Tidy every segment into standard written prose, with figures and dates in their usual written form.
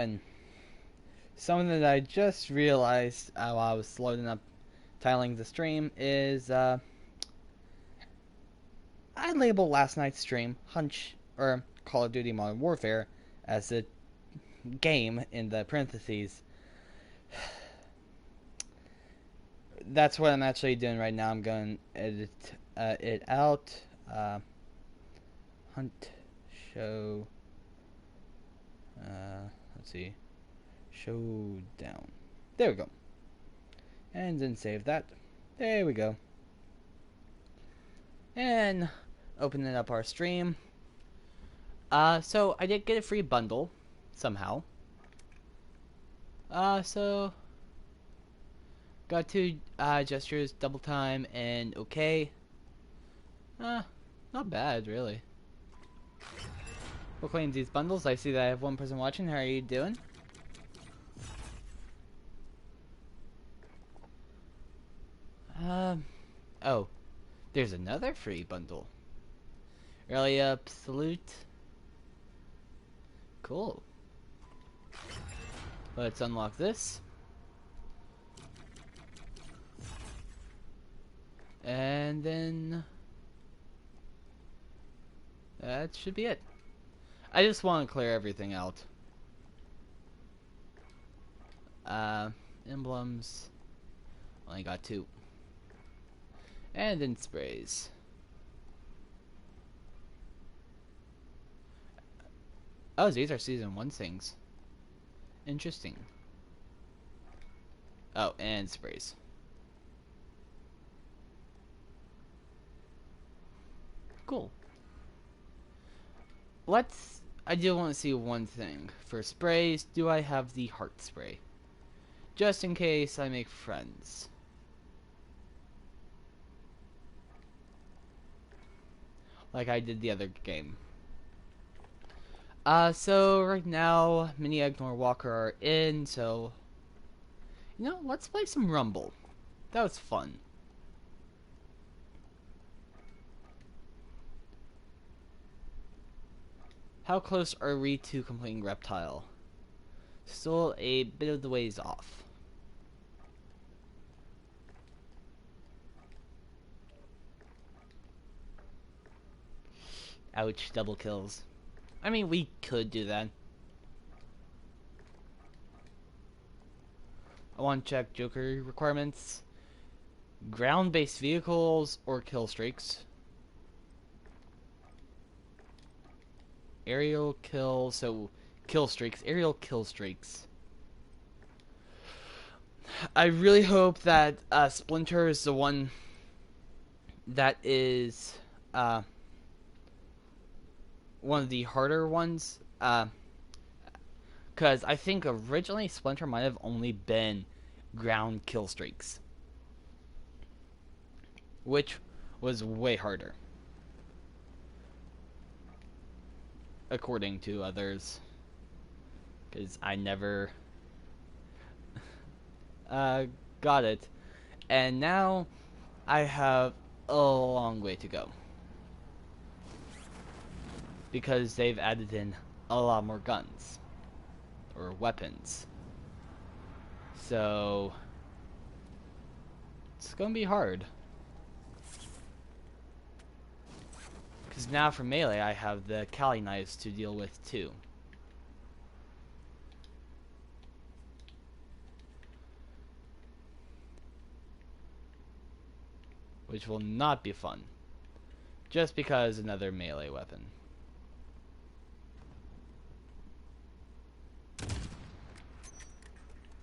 And something that I just realized while I was loading up titling the stream is I labeled last night's stream Hunch or Call of Duty Modern Warfare as a game in the parentheses. That's what I'm actually doing right now. I'm going to edit it out. Hunt show. Let's see. Showdown. There we go. And then save that. There we go. And opening up our stream. So I did get a free bundle somehow. So got two gestures, double time, and okay. Not bad really. We'll claim these bundles. I see that I have one person watching. How are you doing? Oh, there's another free bundle. Early absolute. Cool. Let's unlock this. And then that should be it. I just want to clear everything out. Emblems. Only got 2. And then sprays. Oh, these are season 1 things. Interesting. Oh, and sprays. Cool. I do want to see one thing. For sprays, do I have the heart spray? Just in case I make friends. Like I did the other game. So right now, Mini Egg nor Walker are in, so let's play some Rumble. That was fun. How close are we to completing Reptile? Still a bit of the ways off. Ouch, double kills. I mean, we could do that. I want to check Joker requirements. Ground-based vehicles or kill streaks. Aerial kill, so kill streaks. Aerial kill streaks. I really hope that Splinter is the one that is one of the harder ones. Because I think originally Splinter might have only been ground kill streaks, which was way harder, according to others. Because I never got it. And now I have a long way to go. Because they've added in a lot more guns. Or weapons. So it's gonna be hard. Because now for melee I have the Kali knives to deal with too. Which will not be fun. Just because another melee weapon.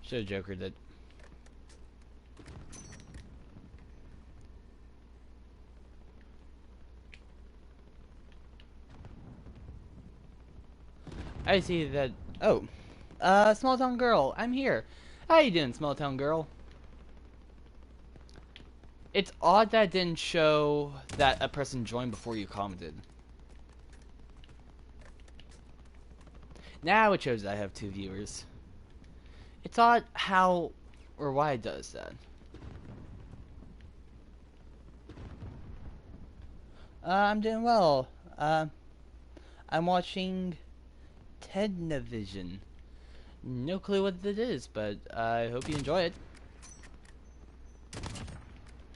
Should have jokered it. I see that. Oh, small town girl, I'm here. How you doing, small town girl? It's odd that it didn't show that a person joined before you commented. Now it shows that I have 2 viewers. It's odd how or why it does that. I'm doing well. I'm watching Television. No clue what it is, but I hope you enjoy it.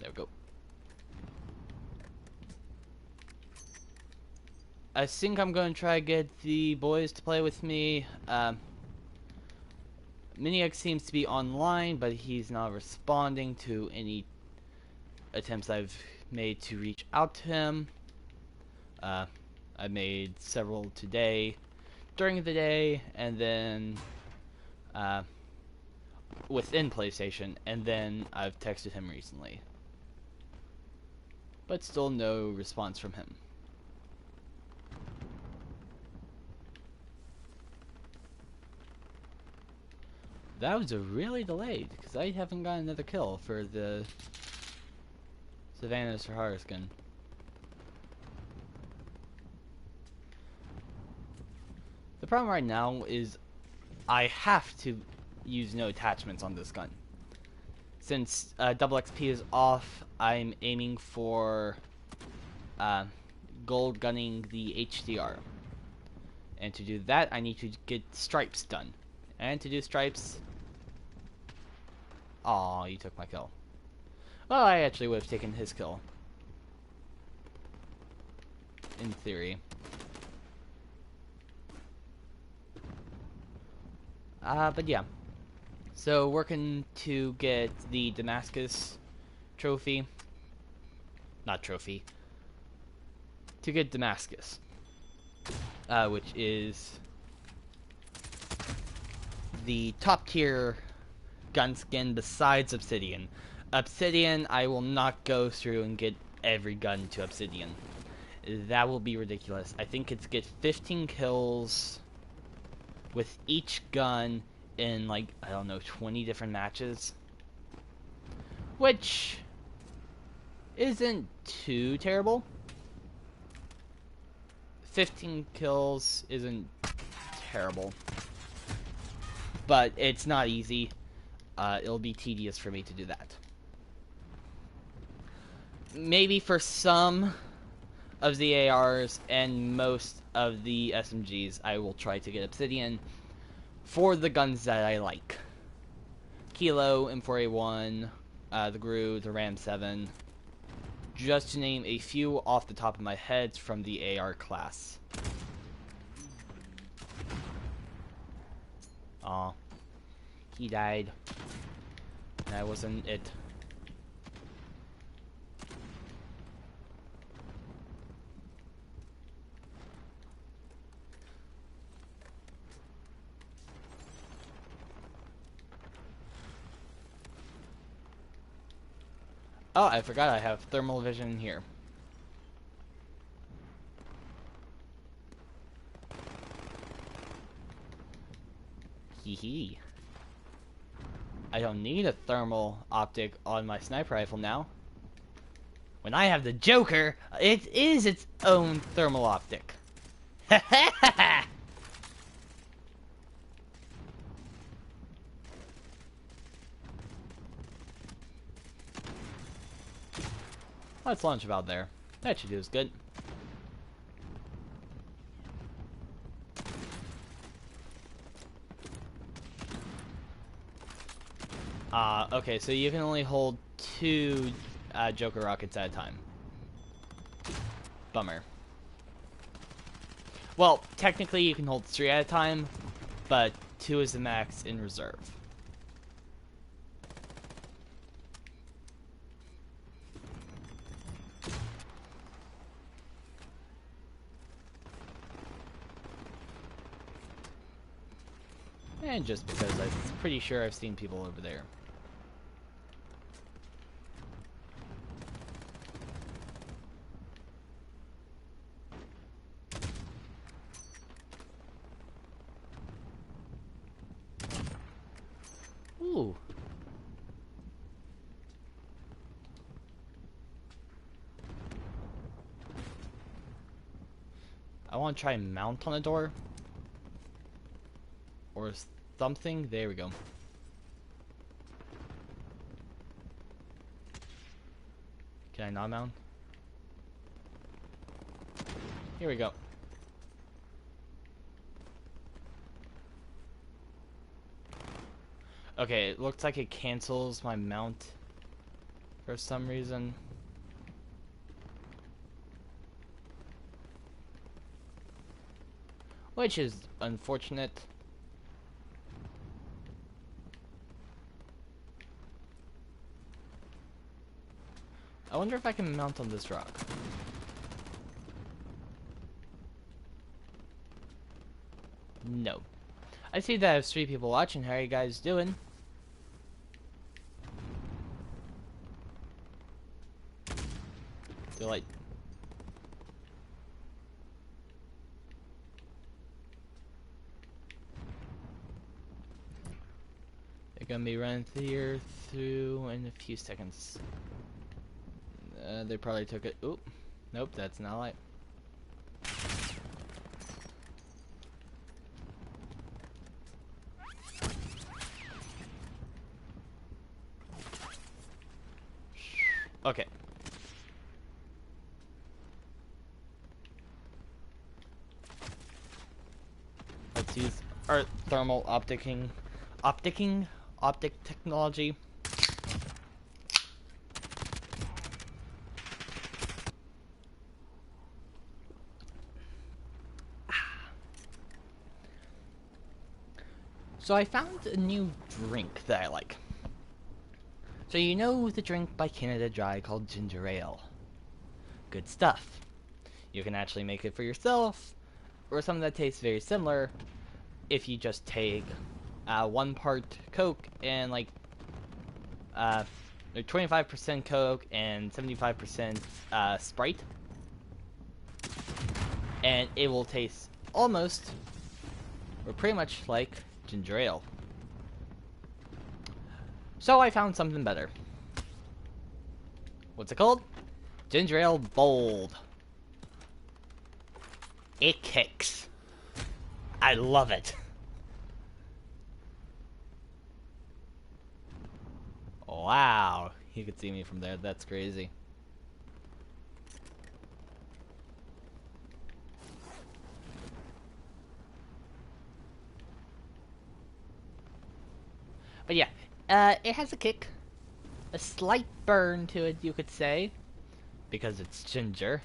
There we go. I think I'm going to try to get the boys to play with me. Miniac seems to be online, but he's not responding to any attempts I've made to reach out to him. I made several today, during the day, and then within PlayStation, and then I've texted him recently. But still no response from him. That was a really delayed, because I haven't got another kill for the Savannah Sahara skin. The problem right now is I have to use no attachments on this gun. Since double XP is off, I'm aiming for gold gunning the HDR. And to do that, I need to get stripes done. And to do stripes... Aw, you took my kill. Well, I actually would have taken his kill. In theory. But yeah. So, working to get the Damascus trophy. Not trophy. To get Damascus. Which is the top tier gun skin besides Obsidian. Obsidian, I will not go through and get every gun to Obsidian. That will be ridiculous. I think it's get 15 kills with each gun in, like, I don't know, 20 different matches. Which isn't too terrible. 15 kills isn't terrible. But it's not easy. It'll be tedious for me to do that. Maybe for some of the ARs and most of the SMGs, I will try to get Obsidian for the guns that I like. Kilo, M4A1, the GRU, the Ram 7. Just to name a few off the top of my head from the AR class. Aw. He died. That wasn't it. Oh, I forgot I have thermal vision here. Hee hee. I don't need a thermal optic on my sniper rifle now. When I have the Joker, it is its own thermal optic. Ha ha ha! Let's launch about there. That should do us good. Okay, so you can only hold 2 Joker rockets at a time. Bummer. Well, technically you can hold 3 at a time, but 2 is the max in reserve. And just because I'm pretty sure I've seen people over there. Ooh. I want to try and mount on a door. Or something. There we go. Can I not mount? Here we go. Okay, it looks like it cancels my mount for some reason. Which is unfortunate. I wonder if I can mount on this rock. No. I see that there's 3 people watching. How are you guys doing? They're like... They're gonna be running through in a few seconds. They probably took it. Oop. Nope, that's not light. Okay. Let's use our thermal optic technology. So I found a new drink that I like. So you know the drink by Canada Dry called ginger ale. Good stuff. You can actually make it for yourself, or something that tastes very similar if you just take 1 part Coke and like 25% Coke and 75% Sprite, and it will taste almost or pretty much like ginger ale. So I found something better. What's it called? Ginger ale bold. It kicks. I love it. Wow, you could see me from there. That's crazy. But yeah, it has a kick. A slight burn to it, you could say. Because it's ginger.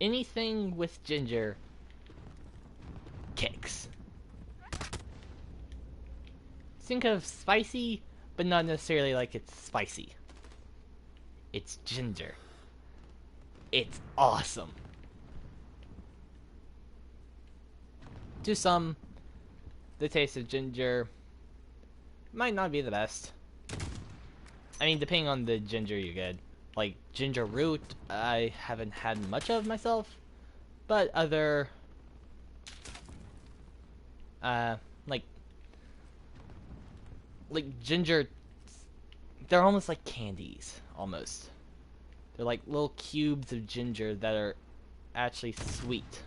Anything with ginger kicks. Think of spicy, but not necessarily like it's spicy. It's ginger. It's awesome. To some, the taste of ginger might not be the best. I mean, depending on the ginger you get. Like, ginger root, I haven't had much of myself. But other... like ginger... They're almost like candies, almost. They're like little cubes of ginger that are actually sweet.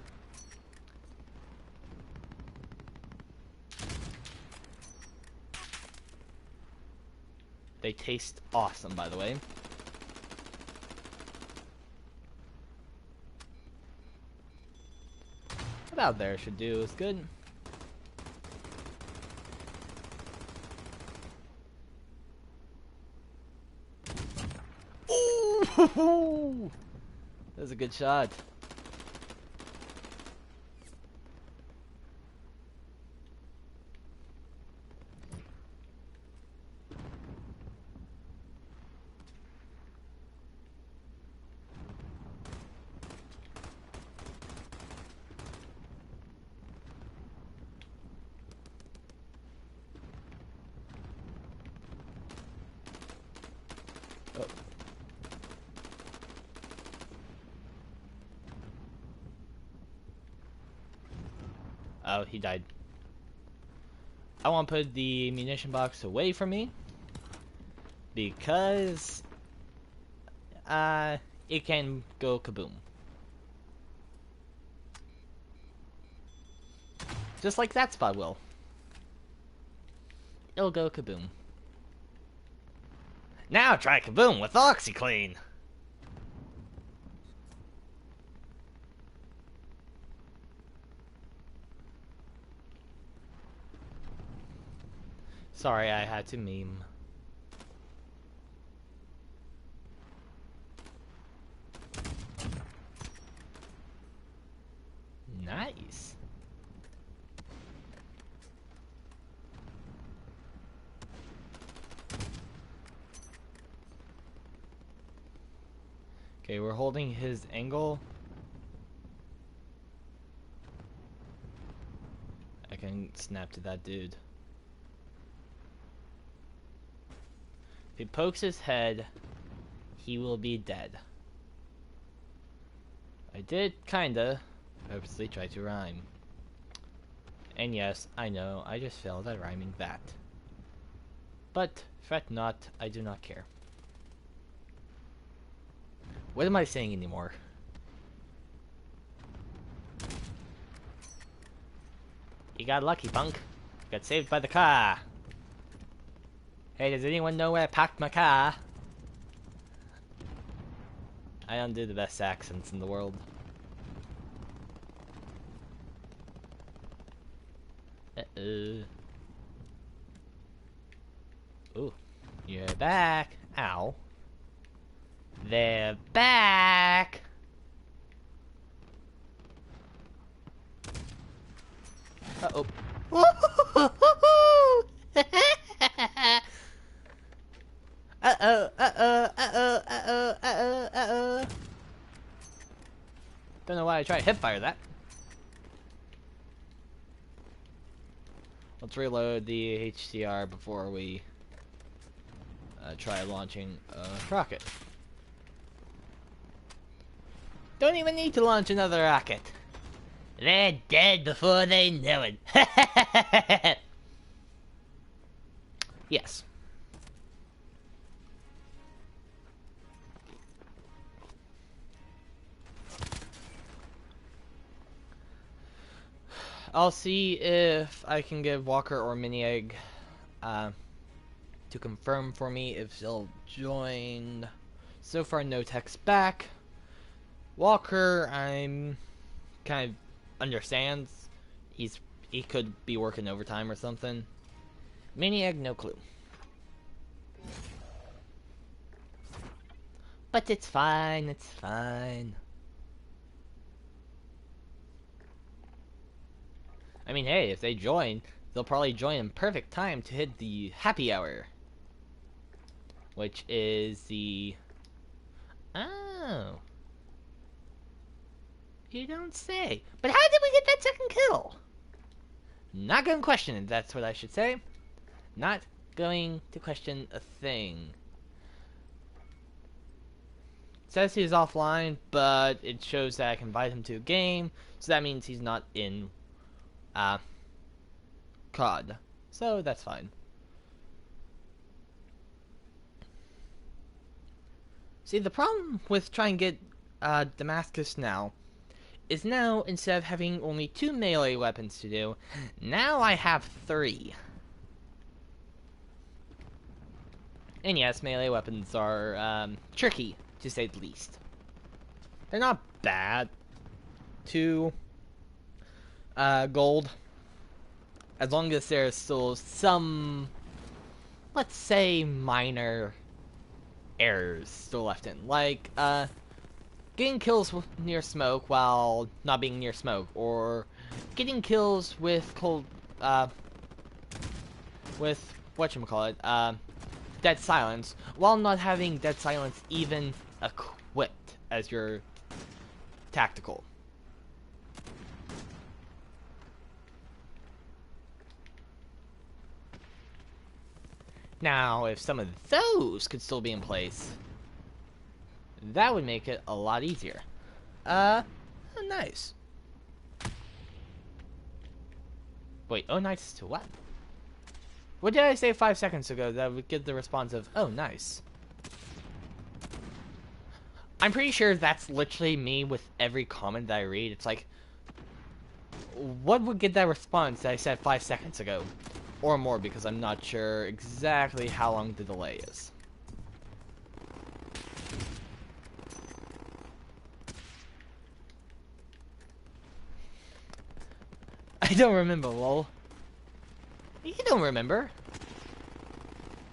They taste awesome, by the way. About there should do is good. Ooh! That was a good shot. Oh. Oh, he died. I want to put the munition box away from me because it can go kaboom. Just like that spot will. It'll go kaboom. Now try kaboom with OxyClean. Sorry, I had to meme. Nice. Okay, we're holding his angle. I can snap to that dude. If he pokes his head, he will be dead. I did kinda purposely try to rhyme. And yes, I know, I just failed at rhyming that. But fret not, I do not care. What am I saying anymore? You got lucky, punk. Got saved by the car. Hey, does anyone know where I parked my car? I don't do the best accents in the world. Uh-oh. Ooh, you're back. Ow. They're back! Uh-oh. Uh-oh, uh-oh, uh-oh, uh-oh, uh-oh, uh-oh. Don't know why I tried to hipfire that. Let's reload the HCR before we try launching a rocket. Don't even need to launch another rocket. They're dead before they know it. Yes. I'll see if I can give Walker or Mini Egg to confirm for me if they'll join. So far, no text back. Walker, I'm kind of understands. He could be working overtime or something. Mini Egg, no clue. But it's fine. It's fine. I mean, hey, if they join, they'll probably join in perfect time to hit the happy hour. Which is the... Oh. You don't say. But how did we get that second kill? Not going to question it, that's what I should say. Not going to question a thing. It says he's offline, but it shows that I can invite him to a game, so that means he's not in COD. So that's fine. See, the problem with trying to get Damascus now is now, instead of having only 2 melee weapons to do, now I have 3. And yes, melee weapons are tricky, to say the least. They're not bad to gold, as long as there's still some, let's say, minor errors still left in, like getting kills near smoke while not being near smoke, or getting kills with with whatchamacallit, dead silence, while not having dead silence even equipped as your tactical. Now, if some of those could still be in place, that would make it a lot easier. Nice. Wait, oh nice to what? What did I say 5 seconds ago that would get the response of, oh nice? I'm pretty sure that's literally me with every comment that I read. It's like, what would get that response that I said 5 seconds ago? Or more, because I'm not sure exactly how long the delay is. I don't remember, lol. You don't remember.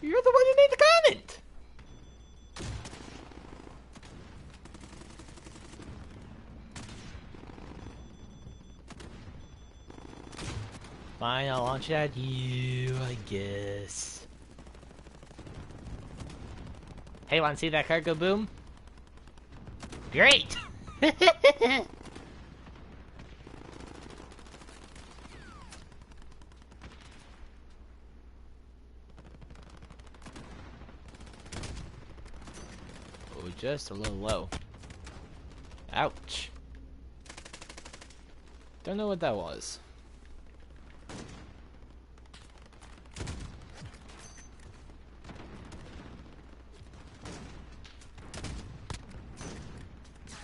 You're the one who made the comment! Fine, I'll launch it at you, I guess. Hey, wanna see that cargo boom? Great! Oh, just a little low. Ouch. Don't know what that was.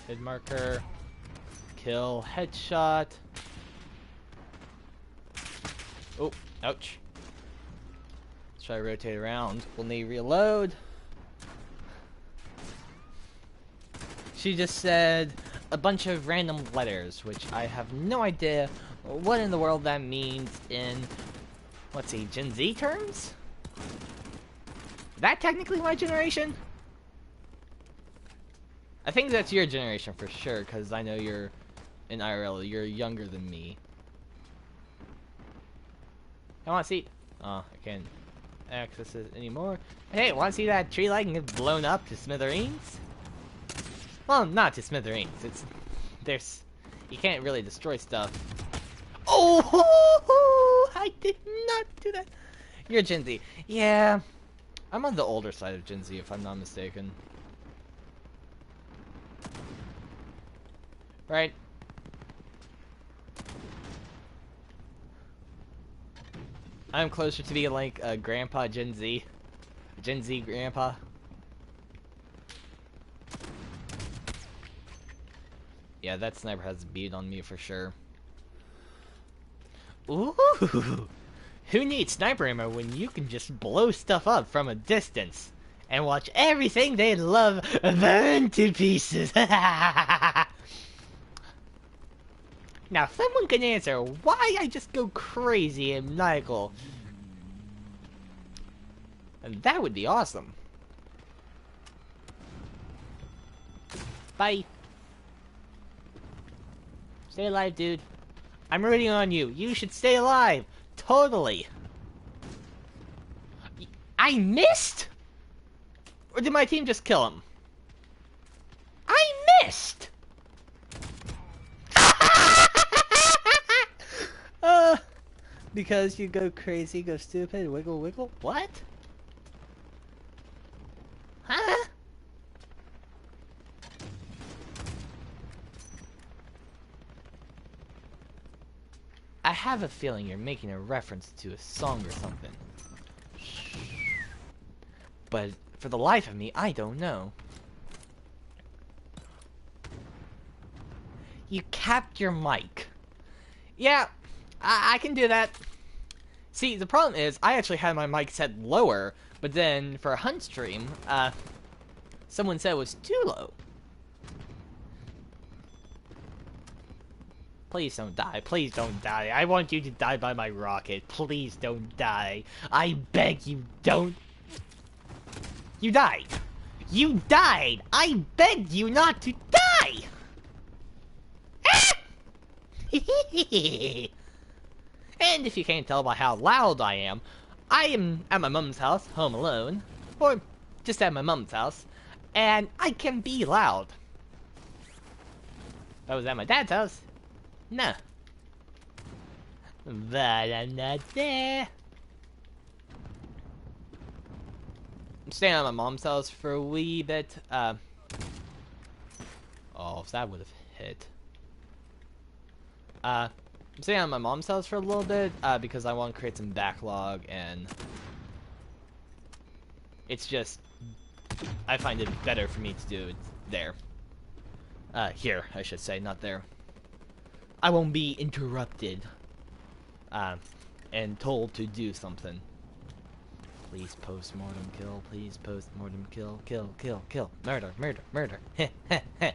Hit marker. Kill. Headshot. Oh, ouch. Let's try to rotate around. We'll need reload. She just said a bunch of random letters, which I have no idea what in the world that means in, let's see, Gen Z terms? Is that technically my generation? I think that's your generation for sure, because I know you're in IRL, you're younger than me. I want to see. Oh, I can't access it anymore. Hey, want to see that tree light get blown up to smithereens? Well, not to smithereens. You can't really destroy stuff. Oh, I did not do that. You're Gen Z. Yeah, I'm on the older side of Gen Z, if I'm not mistaken. Right? I'm closer to being like a grandpa Gen Z. Gen Z grandpa. Yeah, that sniper has a bead on me for sure. Ooh! Who needs sniper ammo when you can just blow stuff up from a distance and watch everything they love burn to pieces? Now, someone can answer why I just go crazy and maniacal. And that would be awesome. Bye. Stay alive, dude. I'm rooting on you. You should stay alive. Totally. I missed? Or did my team just kill him? I missed! Because you go crazy, go stupid, wiggle wiggle? What? Huh? I have a feeling you're making a reference to a song or something. But for the life of me, I don't know. You capped your mic. Yeah, I can do that. See, the problem is, I actually had my mic set lower, but then for a hunt stream, someone said it was too low. Please don't die. Please don't die. I want you to die by my rocket. Please don't die. I beg you, don't. You died. You died. I begged you not to die. And if you can't tell by how loud I am at my mom's house, home alone, or just at my mom's house, and I can be loud. If I was at my dad's house, no. But I'm not there. I'm staying at my mom's house for a wee bit. Oh, if that would have hit. I'm staying at my mom's house for a little bit, because I want to create some backlog, and it's just, I find it better for me to do it there. Here, I should say, not there. I won't be interrupted, and told to do something. Please post-mortem kill, please post-mortem kill, kill, kill, kill, murder, murder, murder, heh, heh, heh.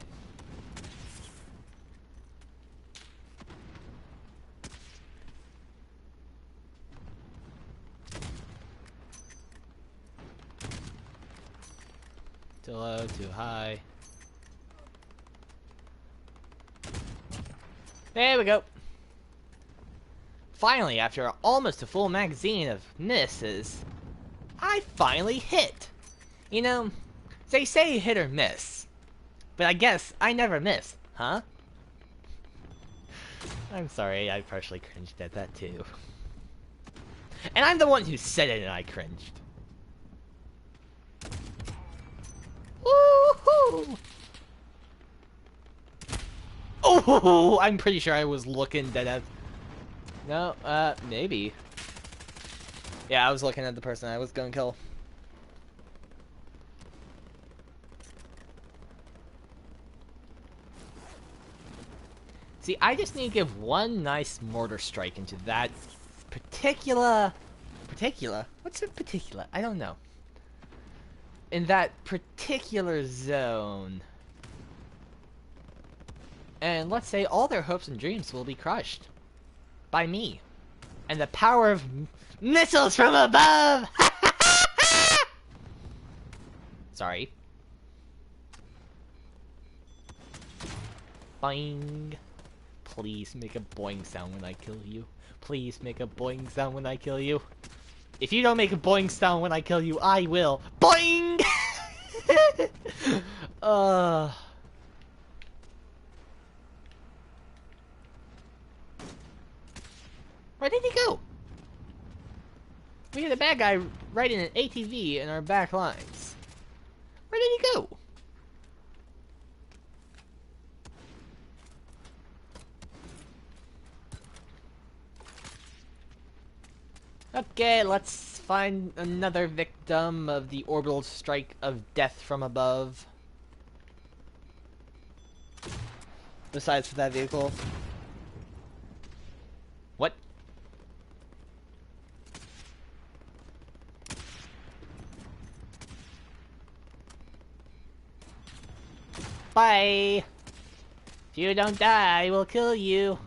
Too low, too high. There we go. Finally, after almost a full magazine of misses, I finally hit. You know, they say hit or miss, but I guess I never miss, huh? I'm sorry, I partially cringed at that too. And I'm the one who said it and I cringed. Woohoo! Oh, I'm pretty sure I was looking dead at... No, maybe. Yeah, I was looking at the person I was gonna kill. See, I just need to give one nice mortar strike into that particular... What's a particular? I don't know. In that particular zone. And let's say all their hopes and dreams will be crushed. By me. And the power of missiles from above! Sorry. Boing. Please make a boing sound when I kill you. Please make a boing sound when I kill you. If you don't make a boing sound when I kill you, I will. Boing! Where did he go? We had a bad guy riding an ATV in our back lines. Where did he go? Okay, let's find another victim of the orbital strike of death from above. Besides for that vehicle. What? Bye! If you don't die, I will kill you.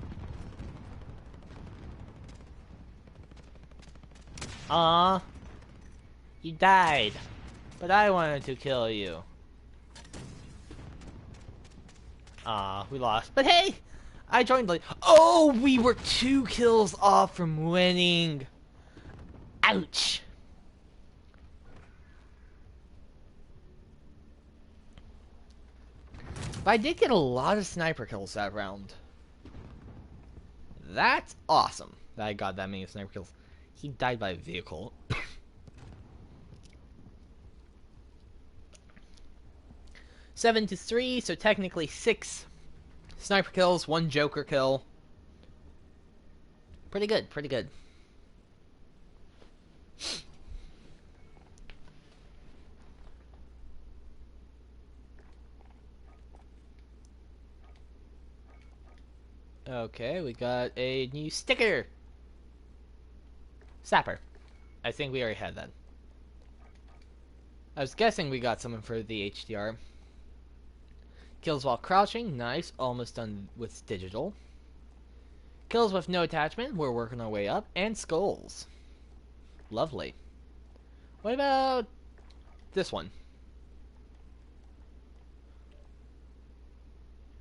Aw. You died. But I wanted to kill you. Aw, we lost. But hey! I joined late. Oh, we were 2 kills off from winning. Ouch. But I did get a lot of sniper kills that round. That's awesome that I got that many sniper kills. He died by vehicle. 7-3, so technically 6 sniper kills, 1 Joker kill. Pretty good, pretty good. Okay, we got a new sticker. Sapper. I think we already had that. I was guessing we got someone for the HDR. Kills while crouching, nice, almost done with digital. Kills with no attachment, we're working our way up. And skulls. Lovely. What about this one?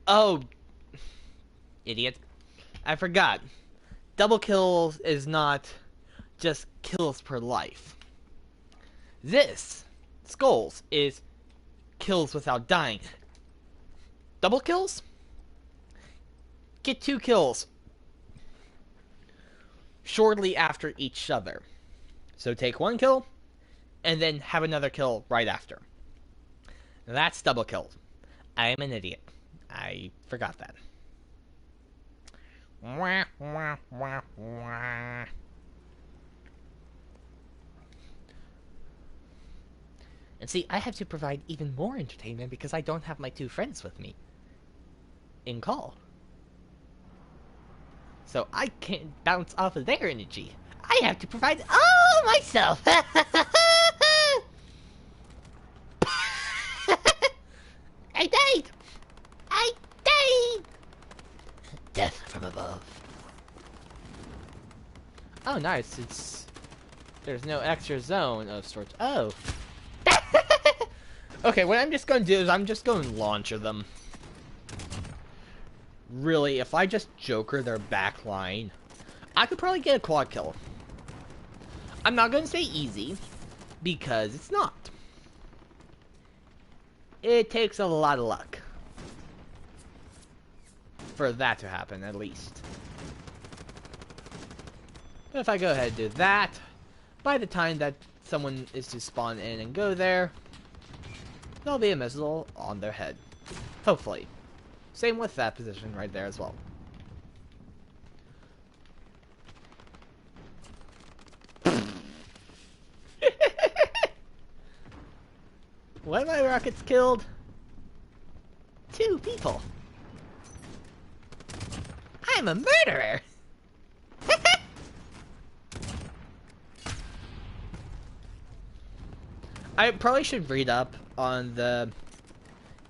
Oh, idiot. I forgot. Double kills is not just kills per life. This, skulls, is kills without dying. Double kills? Get 2 kills shortly after each other. So take 1 kill, and then have another kill right after. That's double kills. I am an idiot. I forgot that. Wah, wah, wah, wah. And see, I have to provide even more entertainment because I don't have my 2 friends with me in call. So I can't bounce off of their energy. I have to provide all myself. I died. I died. Death from above. Oh, nice. There's no extra zone of sorts. Oh. Okay, what I'm just going to do is I'm just going to launcher them. Really, if I just Joker their back line, I could probably get a quad kill. I'm not going to say easy, because it's not. It takes a lot of luck for that to happen, at least. But if I go ahead and do that, by the time that someone is to spawn in and go there, there'll be a missile on their head. Hopefully. Same with that position right there as well. One of my rockets killed 2 people. I'm a murderer! I probably should read up on the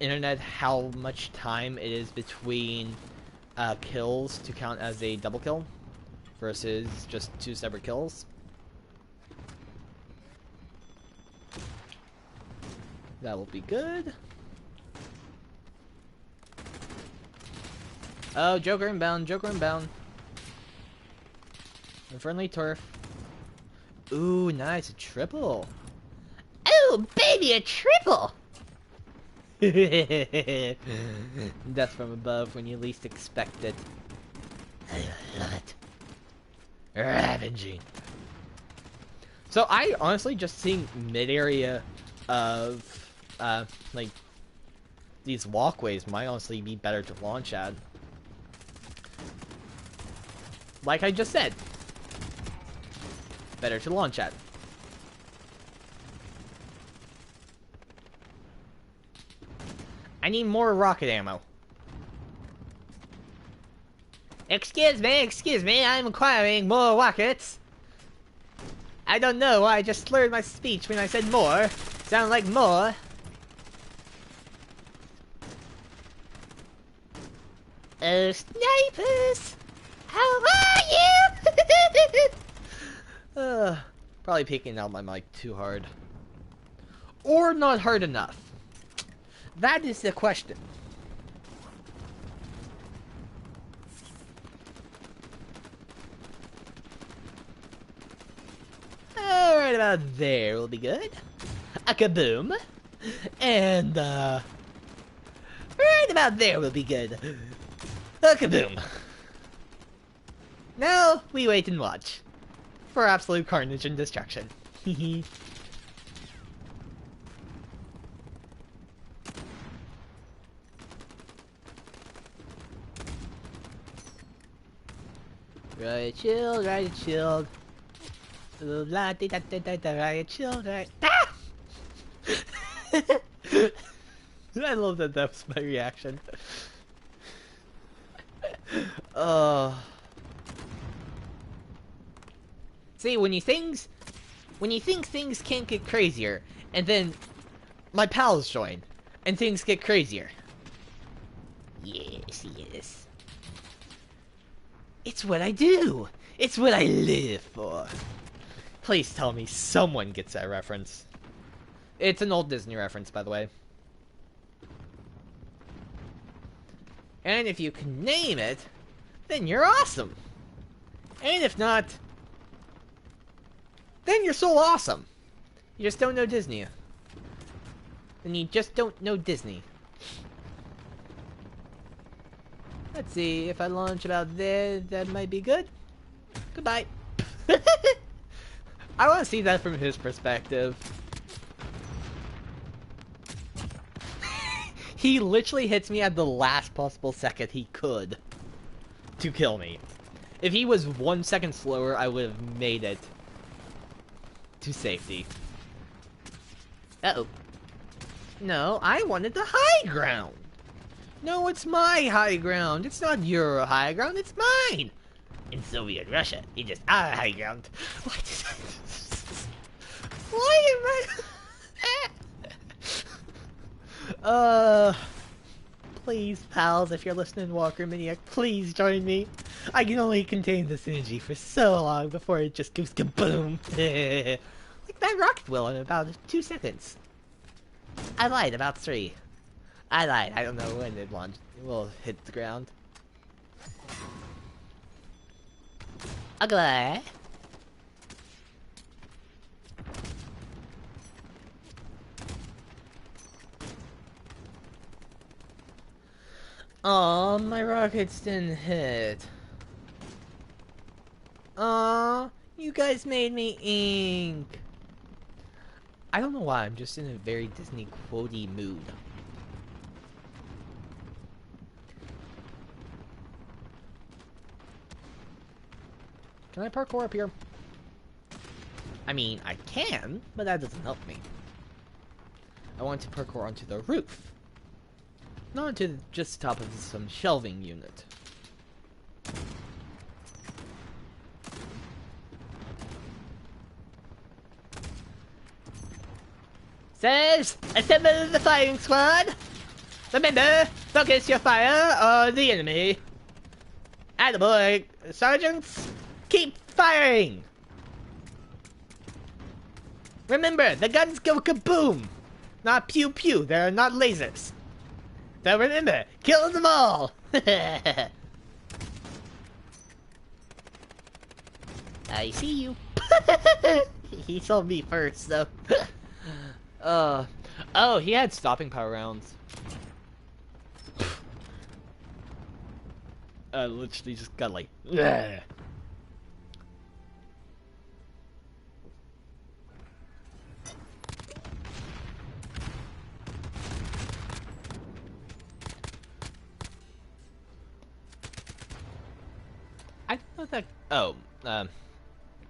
internet how much time it is between kills to count as a double kill versus just 2 separate kills. That will be good. Oh, Joker inbound, Joker inbound. Friendly turf. Ooh, nice, a triple. Oh, baby, a triple! Death from above when you least expect it. I love it. Ravaging. So I honestly just seeing mid-area of like these walkways might honestly be better to launch at. Like I just said. Better to launch at. I need more rocket ammo. Excuse me, I'm acquiring more rockets. I don't know why I just slurred my speech when I said more. Sound like more. Oh, snipers! How are you? Probably peeking out my mic too hard. Or not hard enough. That is the question. Right about there will be good. A kaboom. And, right about there will be good. A kaboom. Now, we wait and watch. For absolute carnage and destruction. Hehe. Riot shield, riot shield. Riot shield, right? Ah! I love that that was my reaction. See, when you think things can't get crazier, and then my pals join, and things get crazier. Yes, yes. It's what I do! It's what I live for! Please tell me someone gets that reference. It's an old Disney reference, by the way. And if you can name it, then you're awesome! And if not, then you're so awesome! You just don't know Disney. And you just don't know Disney. Let's see, if I launch about there, that might be good. Goodbye. I want to see that from his perspective. He literally hits me at the last possible second he could to kill me. If he was 1 second slower, I would have made it to safety. Uh-oh. No, I wanted the high ground. No, it's my high ground. It's not your high ground, it's mine. In Soviet Russia, it is our high ground. Why did I... Why am I... Please, pals, if you're listening, Walker Maniac, please join me. I can only contain this energy for so long before it just goes kaboom. Like that rocket will in about 2 seconds. I lied about 3. I lied. I don't know when it will hit the ground. Ugly. Oh, my rockets didn't hit. Aw, you guys made me ink. I don't know why, I'm just in a very Disney quotey mood. Can I parkour up here? I mean, I can, but that doesn't help me. I want to parkour onto the roof. Not onto just the top of some shelving unit. Says, assemble the firing squad! Remember, focus your fire on the enemy. Attaboy, sergeants, keep firing! Remember, the guns go kaboom! Not pew pew, they're not lasers. So remember, kill them all! I see you. He saw me first, though. Oh, he had stopping power rounds. Literally just got like, bleh. I thought that. Oh,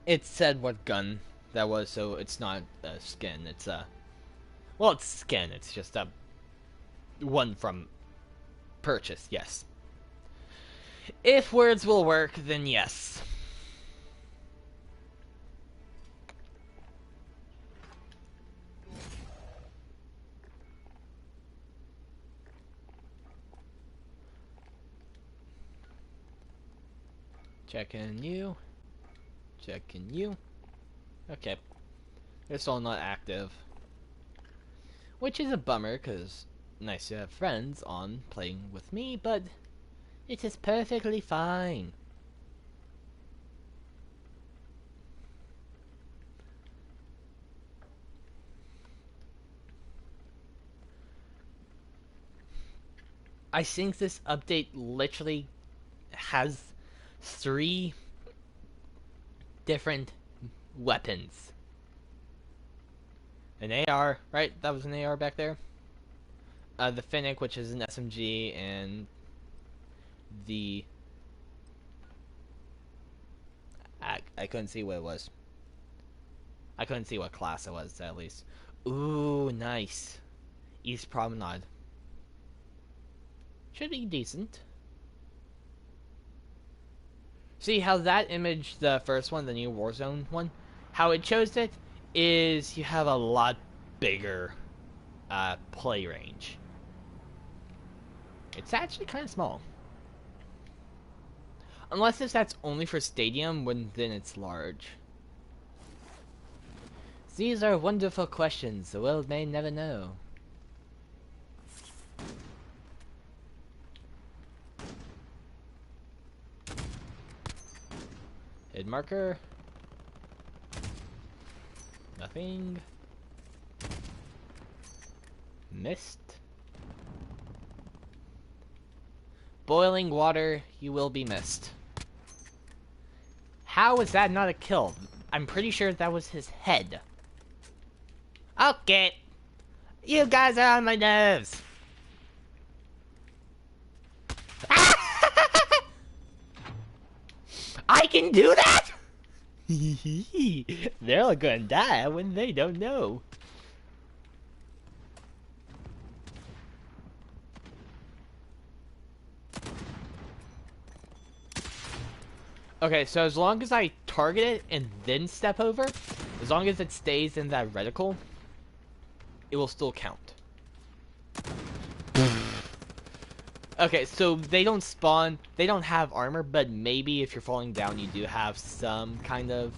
it said what gun that was, so it's not a skin. It's well, it's skin. It's just a one from purchase. Yes. If words will work, then yes. Checking you. Checking you. Okay. It's all not active. Which is a bummer, because nice to have friends on playing with me, but it is perfectly fine. I think this update literally has 3 different weapons. An AR, right? That was an AR back there. The Finnick, which is an SMG, and the... I couldn't see what it was. I couldn't see what class it was, at least. Ooh, nice. East Promenade. Should be decent. See how that image, the first one, the new Warzone one, how it shows it is you have a lot bigger play range. It's actually kind of small. Unless if that's only for stadium, then it's large. These are wonderful questions the world may never know. Hit marker. Nothing. Missed. Boiling water, you will be missed. How is that not a kill? I'm pretty sure that was his head. Okay. You guys are on my nerves. I can do that? They're all gonna die when they don't know. Okay, so as long as I target it and then step over, as long as it stays in that reticle, it will still count. Okay, so they don't spawn, they don't have armor, but maybe if you're falling down, you do have some kind of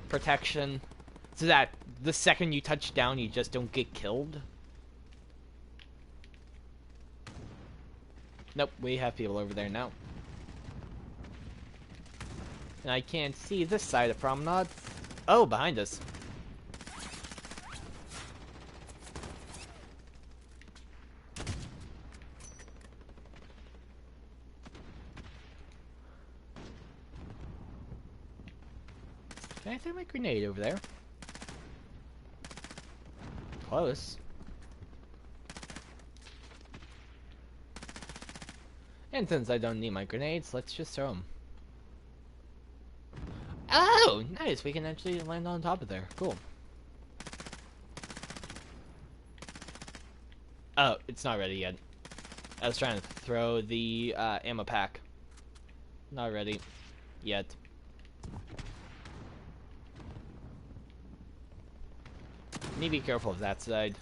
protection. So that the second you touch down, you just don't get killed. Nope, we have people over there now. And I can't see this side of Promenade. Oh, behind us. Can I throw my grenade over there? Close. And since I don't need my grenades, let's just throw them. Oh, nice. We can actually land on top of there. Cool. Oh, it's not ready yet. I was trying to throw the ammo pack. Not ready yet. Need to be careful of that side.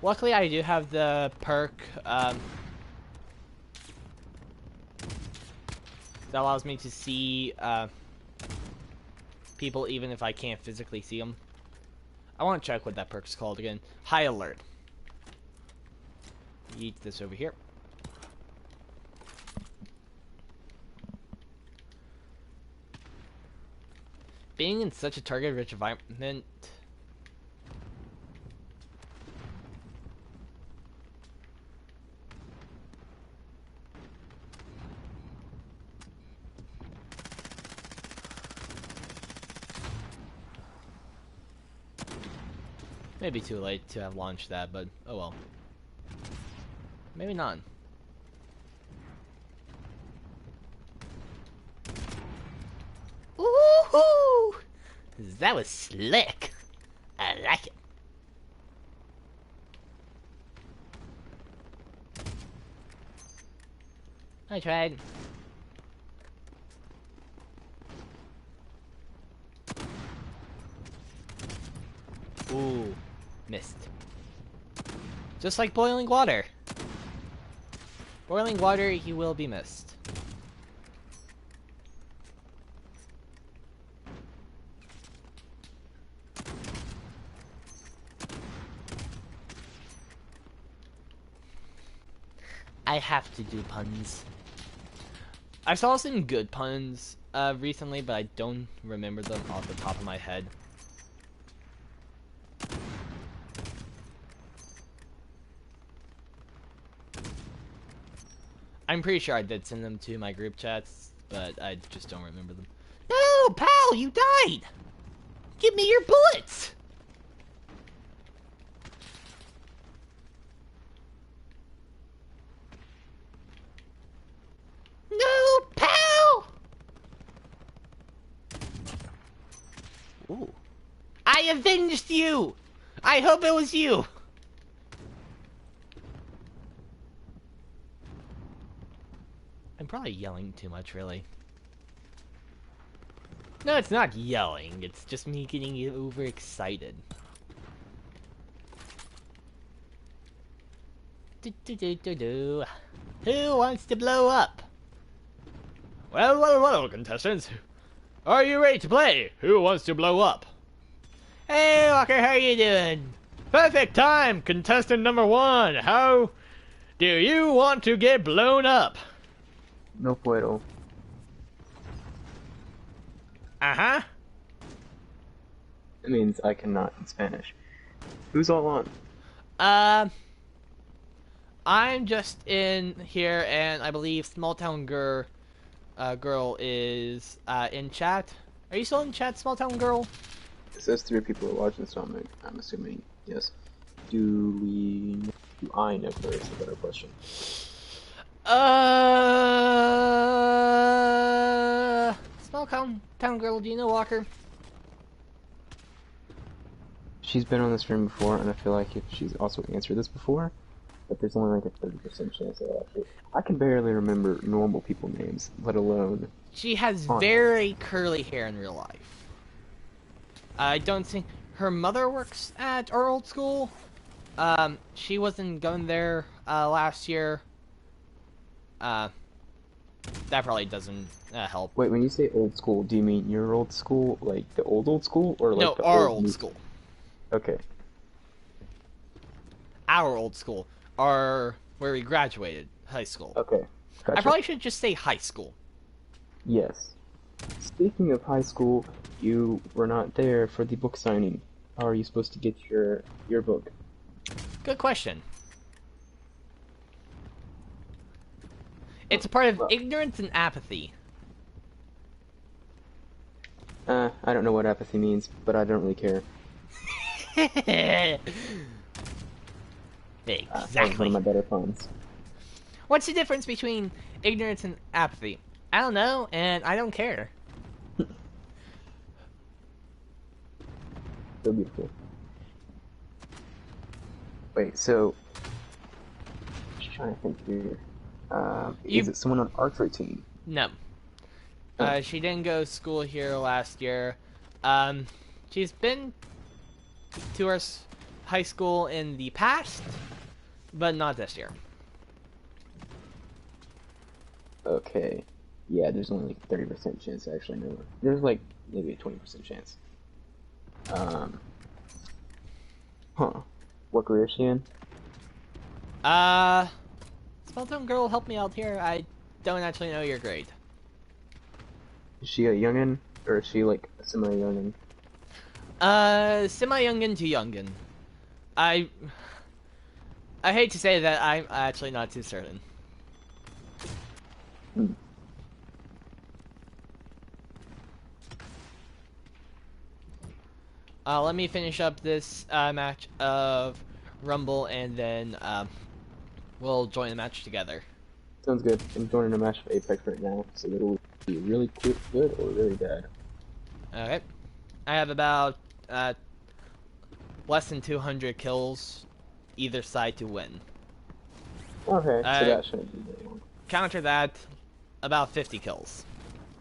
Luckily, I do have the perk that allows me to see people even if I can't physically see them. I want to check what that perk's called again. High alert. Yeet this over here. Being in such a target-rich environment. Maybe too late to have launched that, but oh well. Maybe not. Woohoo! That was slick. I like it. I tried. Ooh, missed. Just like boiling water. Boiling water, you will be missed. I have to do puns. I saw some good puns recently, but I don't remember them off the top of my head. I'm pretty sure I did send them to my group chats, but I just don't remember them. No, pal, you died! Give me your bullets! No, pal! Ooh. I avenged you! I hope it was you! I'm probably yelling too much, really. No, it's not yelling. It's just me getting overexcited. Who wants to blow up? Well, contestants. Are you ready to play? Who wants to blow up? Hey, Walker, how you doing? Perfect time, contestant number 1. How do you want to get blown up? No puedo. Uh-huh. It means I cannot in Spanish. Who's all on? I'm just in here, and I believe Small Town Girl is in chat. Are you still in chat, Small Town Girl? It says 3 people are watching, so I'm assuming yes. Do I know first? Is a better question. Small Town Girl, do you know Walker? She's been on the stream before, and I feel like if she's also answered this before, but there's only like a 30% chance that actually. I can barely remember normal people names, let alone. She has very curly hair in real life. I don't think her mother works at our old school. She wasn't going there last year. That probably doesn't help. Wait, when you say old school, do you mean your old school, like the old school, or like no, the our old school? Okay. Our old school. Our where we graduated high school. Okay, I gotcha. probably should just say high school. Yes. Speaking of high school, you were not there for the book signing. How are you supposed to get your book? Good question. It's a part of Well, ignorance and apathy. I don't know what apathy means, but I don't really care. That was one of Exactly. my better puns. What's the difference between ignorance and apathy? I don't know, and I don't care. So beautiful. Wait, so just trying to think here. Is You it someone on Archer team? no. Oh, She didn't go to school here last year. She's been to our high school in the past, but not this year. okay. Yeah, there's only like 30% chance I actually know her. There's like maybe a 20% chance. Um, huh. What grade is she in? Uh, Spelltone girl, help me out here. I don't actually know your grade. Is she a youngin? Or is she like a semi-youngin? Semi-youngin to youngin. I hate to say that, I'm actually not too certain. Hmm. Let me finish up this match of Rumble, and then we'll join the match together. Sounds good. I'm joining a match of Apex right now, so it'll be really quick, good or really bad. Okay. I have about less than 200 kills either side to win. Okay, so that shouldn't be very long. Counter that, about 50 kills.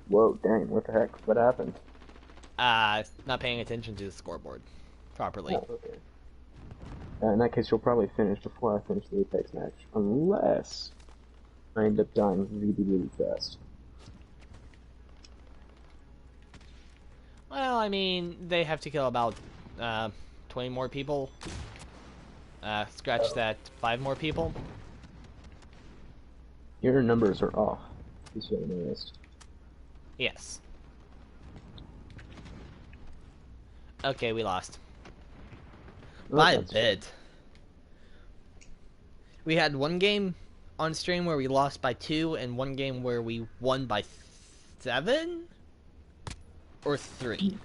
Whoa, dang, what the heck? What happened? Not paying attention to the scoreboard properly. Oh, okay. In that case, you'll probably finish before I finish the Apex match, unless I end up dying really, really fast. Well, I mean, they have to kill about 20 more people. Scratch that, 5 more people. Your numbers are off, just so you noticed. Yes. Okay, we lost. Oh, By a that's bit. We had one game on stream where we lost by 2, and one game where we won by 7? Or 3.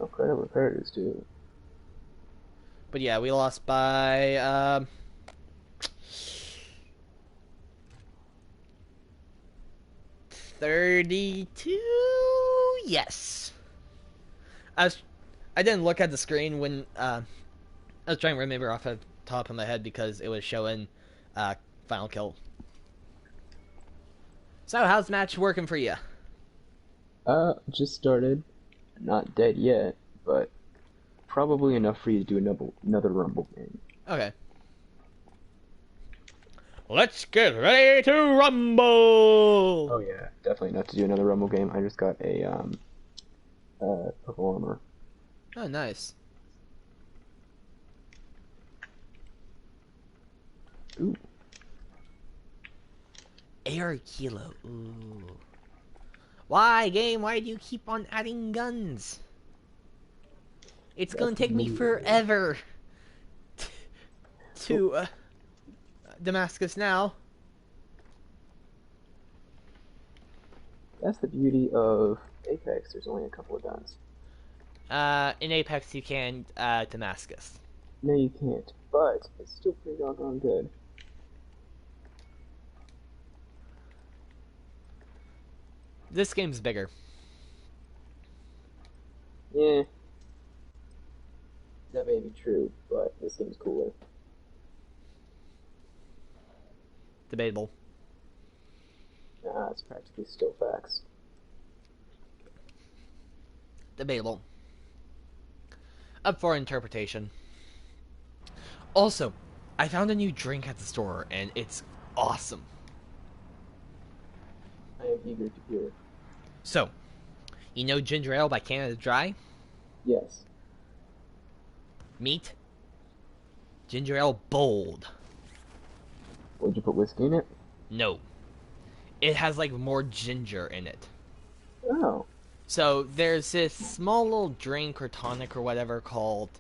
Oh, credit credit is due. But yeah, we lost by 32? Yes. I didn't look at the screen when I was trying to remember off the top of my head because it was showing final kill. So how's the match working for you? Just started. Not dead yet, but probably enough for you to do another Rumble game. Okay. Let's get ready to rumble! Oh yeah, definitely enough to do another Rumble game. I just got a purple armor. Oh, nice. Ooh. Air Kilo. Ooh. Why, game? Why do you keep on adding guns? It's gonna take me forever to Damascus now. That's the beauty of Apex. There's only a couple of guns. In Apex you can Damascus. No, you can't. But it's still pretty doggone good. This game's bigger. Yeah. That may be true, but this game's cooler. Debatable. It's practically still facts. Debatable. Up for interpretation. Also, I found a new drink at the store and it's awesome. I am eager to hear. So, you know ginger ale by Canada Dry? Yes. Meat? Ginger ale bold. Would you put whiskey in it? No, it has like more ginger in it. Oh. So there's this small little drink or tonic or whatever called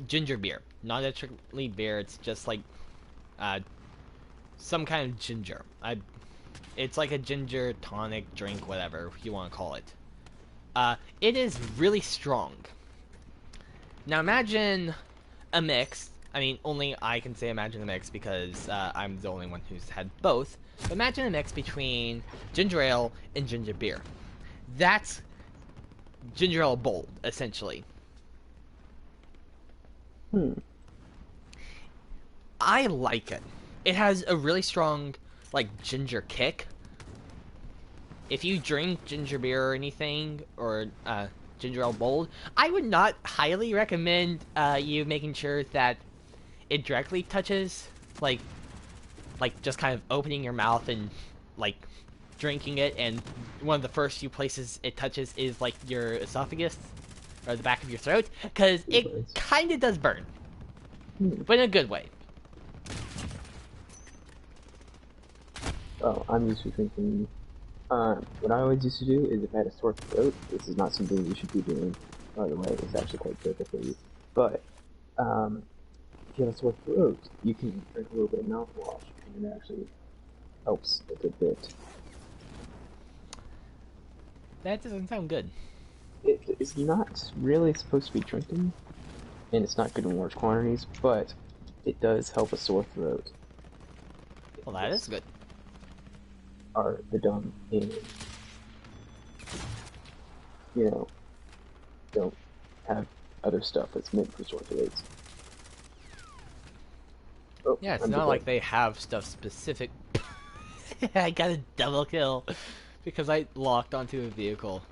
ginger beer. Not actually beer. It's just like uh, some kind of ginger. It's like a ginger tonic drink, whatever you want to call it. It is really strong. Now imagine a mix. I mean, only I can say imagine a mix because I'm the only one who's had both. But imagine a mix between ginger ale and ginger beer. That's ginger ale bold, essentially. Hmm. I like it. It has a really strong, like, ginger kick. If you drink ginger beer or anything, or ginger ale bold, I would not highly recommend you making sure that it directly touches, like just kind of opening your mouth and, like, drinking it, and one of the first few places it touches is, like, your esophagus, or the back of your throat, because it kind of does burn. But in a good way. Oh, I'm used to drinking. What I always used to do is if I had a sore throat, this is not something you should be doing. By the way, it's actually quite good for you. But, if you have a sore throat, you can drink a little bit of mouthwash, and it actually helps a good bit. That doesn't sound good. It is not really supposed to be drinking, and it's not good in large quantities, but it does help a sore throat. Well, that is good. Are the dumb and, you know, don't have other stuff that's meant for sore throats. Oh, Yeah, it's I'm not dead. like they have stuff specific. I got a double kill because I locked onto a vehicle.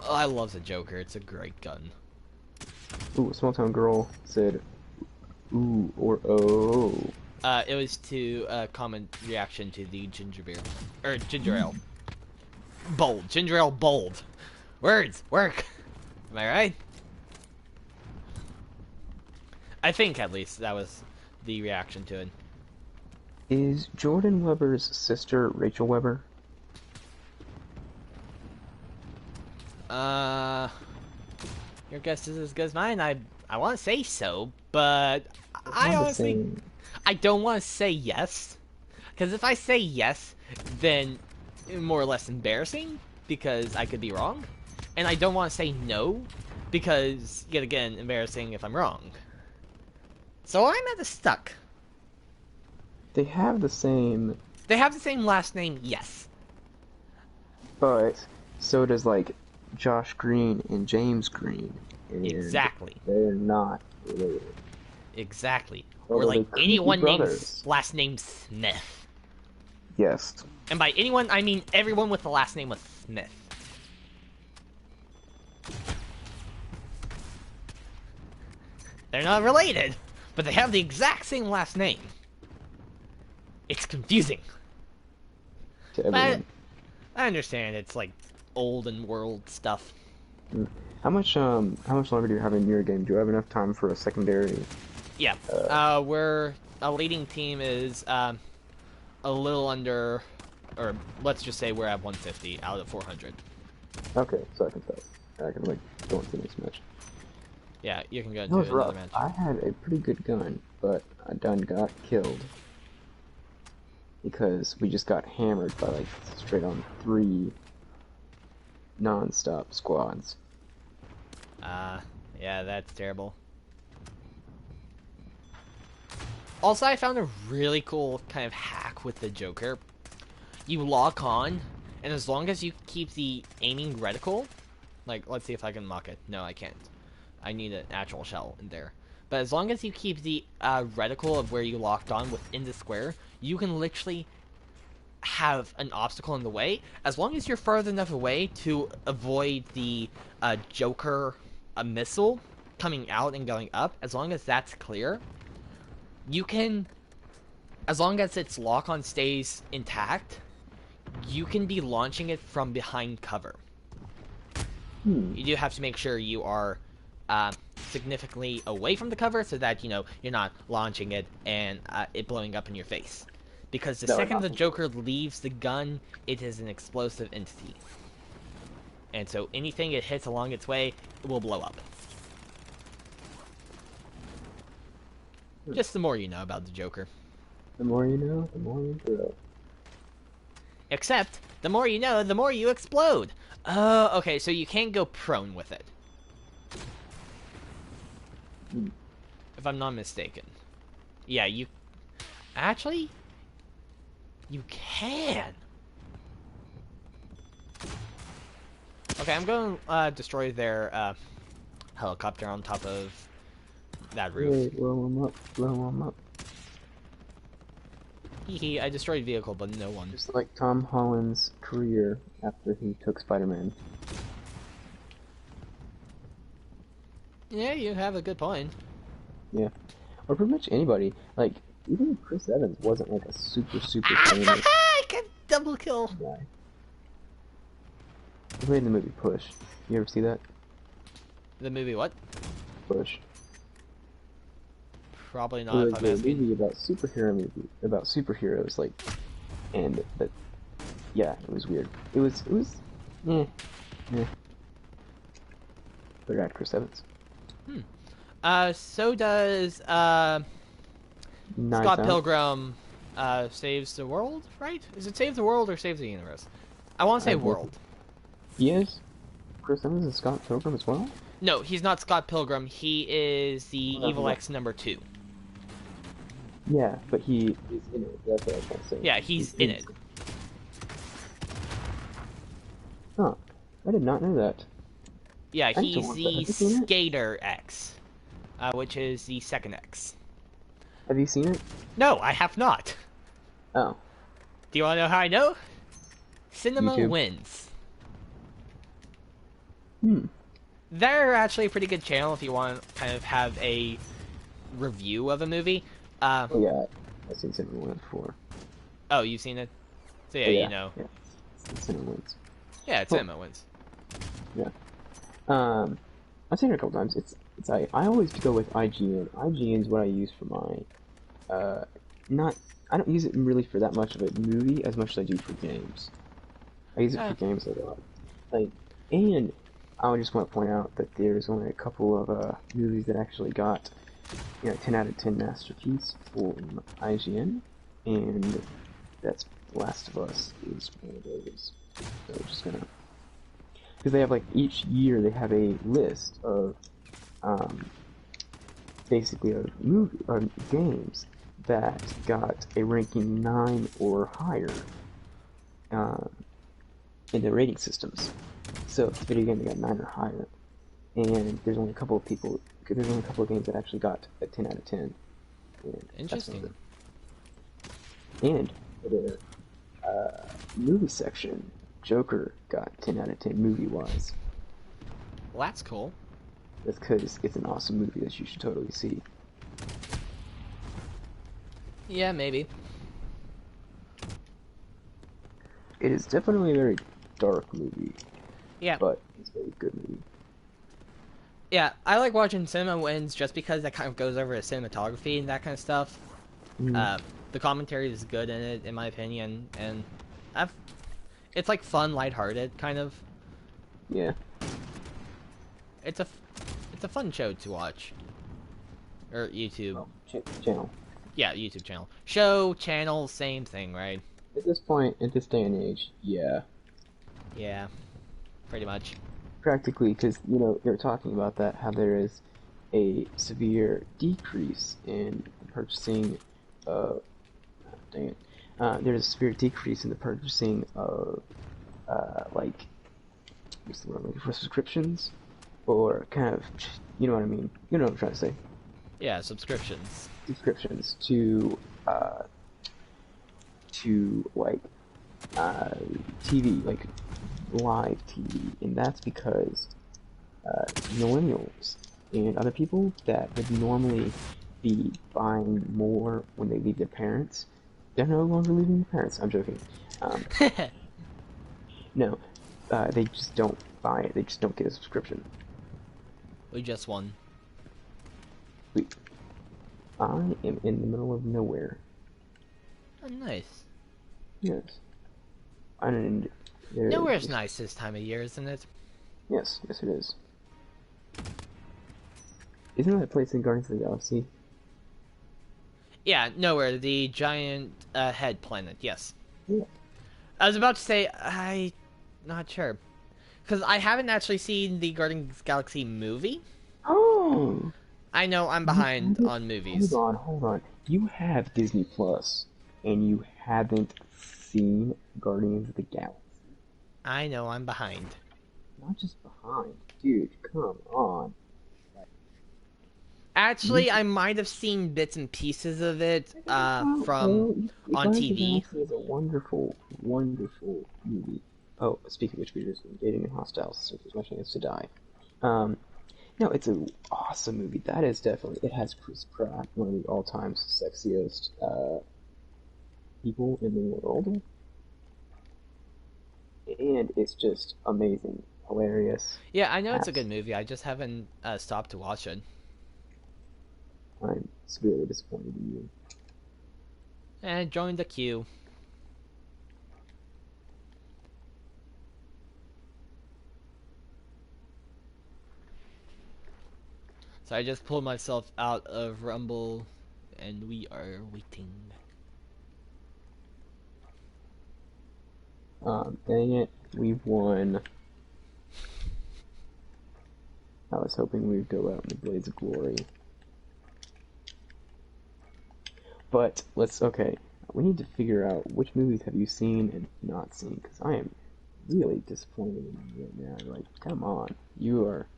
Oh, I love the Joker. It's a great gun. Ooh, a small town girl said, ooh, or oh. It was to a common reaction to the ginger beer. Or ginger ale. Bold. Ginger ale bold. Words. Work. Am I right? I think, at least, that was the reaction to it. Is Jordan Weber's sister Rachel Weber? Your guess is as good as mine. I want to say so, but I Not the honestly... same. I don't want to say yes, because if I say yes, then more or less embarrassing, because I could be wrong, and I don't want to say no, because, yet again, embarrassing if I'm wrong. So I'm at the stuck. They have the same, They have the same last name, yes. but so does like Josh Green and James Green, and Exactly. they're not related. Exactly. Or Although like they could be anyone named brothers. last name Smith. Yes. And by anyone, I mean everyone with the last name of Smith. They're not related, but they have the exact same last name. It's confusing. To But everyone. I understand it's like old and world stuff. How much longer do you have in your game? Do you have enough time for a secondary? Yeah. We're a leading team is a little under, or let's just say we're at 150 out of 400. Okay, so I can start. I can like go into the next match. Yeah, you can go That into was another rough. match. I had a pretty good gun, but I done got killed because we just got hammered by like straight on 3 non-stop squads. Yeah, that's terrible. Also, I found a really cool kind of hack with the Joker. You lock on, and as long as you keep the aiming reticle, like, let's see if I can mock it. No, I can't. I need an actual shell in there. But as long as you keep the reticle of where you locked on within the square, you can literally have an obstacle in the way. As long as you're far enough away to avoid the Joker missile coming out and going up, as long as that's clear, you can, as long as its lock-on stays intact, you can be launching it from behind cover. You do have to make sure you are significantly away from the cover so that, you know, you're not launching it and it blowing up in your face. Because the That would second not the be Joker leaves the gun, it is an explosive entity. And so anything it hits along its way will blow up. Just the more you know about the Joker. The more you know, the more you grow. Except, the more you know, the more you explode. Oh, okay, so you can't go prone with it. If I'm not mistaken. Yeah, you... Actually, you can. Okay, I'm going to destroy their helicopter on top of that roof. Hey, blow them up, blow them up. Hehe, I destroyed vehicle, but no one. Just like Tom Holland's career after he took Spider-Man. Yeah, you have a good point. Yeah. Or pretty much anybody. Like, even Chris Evans wasn't like a super famous I can double kill. guy. He played in the movie Push. You ever see that? The movie what? Push. Probably It not was if I'm a asking. movie about superheroes, like, and that, yeah, it was weird. It was, eh. But it had Chris Evans. So does Knives Scott Out. Pilgrim Saves the World, right? Is it Save the World or Save the Universe? I want to say World. He is? Chris Evans and Scott Pilgrim as well? No, he's not Scott Pilgrim. He is the Oh, Evil no. X number 2. Yeah, but he is in it. That's what I was trying to say. Yeah, he's in it. Huh. I did not know that. Yeah, I need to he's watch that. the Have you seen it? Skater X, which is the second X. Have you seen it? No, I have not. Oh. Do you want to know how I know? Cinema YouTube. Wins. Hmm. They're actually a pretty good channel if you want to kind of have a review of a movie. Oh yeah, I've seen Cinema Wins before. Oh, you've seen it? So yeah, Oh, you know. Yeah, it's Cinema Wins. Yeah, it's Cool. Cinema Wins. Yeah. I've seen it a couple times. I always go with IGN. IGN is what I use for my, I don't use it really for that much of a movie as much as I do for games. I use it for games a lot. Like, and I would just want to point out that there's only a couple of movies that actually got, 10 out of 10 masterpiece from IGN, and that's Last of Us is one of those. So we're just gonna, because they have like each year they have a list of, basically of games that got a ranking 9 or higher, in the rating systems. So if it's a video game that got 9 or higher, and there's only a couple of games that actually got a 10 out of 10. And Interesting. And for the movie section, Joker got 10 out of 10 movie-wise. Well, that's cool. That's because it's an awesome movie that you should totally see. Yeah, maybe. It is definitely a very dark movie, Yeah. but it's a very good movie. Yeah, I like watching Cinema Wins just because that kind of goes over to cinematography and that kind of stuff. The commentary is good in it, in my opinion, and it's like fun, lighthearted, kind of. Yeah. It's a fun show to watch. Or YouTube. Oh, channel. Yeah, YouTube channel. Show, channel, same thing, right? At this point, at this day and age, yeah. Yeah, pretty much. Practically, because, you're talking about that, how there is a severe decrease in the purchasing of, there's a severe decrease in the purchasing of, what's the word I'm looking for, subscriptions, or kind of, you know what I mean, you know what I'm trying to say, Yeah, subscriptions. subscriptions to TV, like live TV, and that's because millennials and other people that would normally be buying more when they leave their parents, they're no longer leaving their parents. I'm joking. No, they just don't buy it. They just don't get a subscription. We just won. Sweet. I am in the middle of nowhere. Oh, nice. Yes. I didn't. Nowhere's nice this time of year, isn't it? Yes, yes it is. Isn't that place in Guardians of the Galaxy? Yeah, Nowhere, the giant head planet, yes. Yeah. I was about to say, I'm not sure. Because I haven't actually seen the Guardians of the Galaxy movie. Oh! I know I'm You behind haven't? on movies. Hold on. You have Disney Plus, and you haven't seen Guardians of the Galaxy. I know I'm behind. Not just behind. Dude, come on. Actually, I might have seen bits and pieces of it from on Guardians of the TV. Galaxy is a wonderful, wonderful movie. Oh, speaking of which, we just engaging in hostiles, so there's my chance to die. Um, no, it's an awesome movie. That is definitely. It has Chris Pratt, one of the all-time sexiest people in the world, and it's just amazing, hilarious. Yeah, I know it's a good movie. I just haven't stopped to watch it. I'm severely disappointed in you. And join the queue. So I just pulled myself out of Rumble, and we are waiting. Dang it, we've won. I was hoping we'd go out in the blaze of glory. But okay, we need to figure out which movies have you seen and not seen, because I am really disappointed in you right now. Like, come on, you are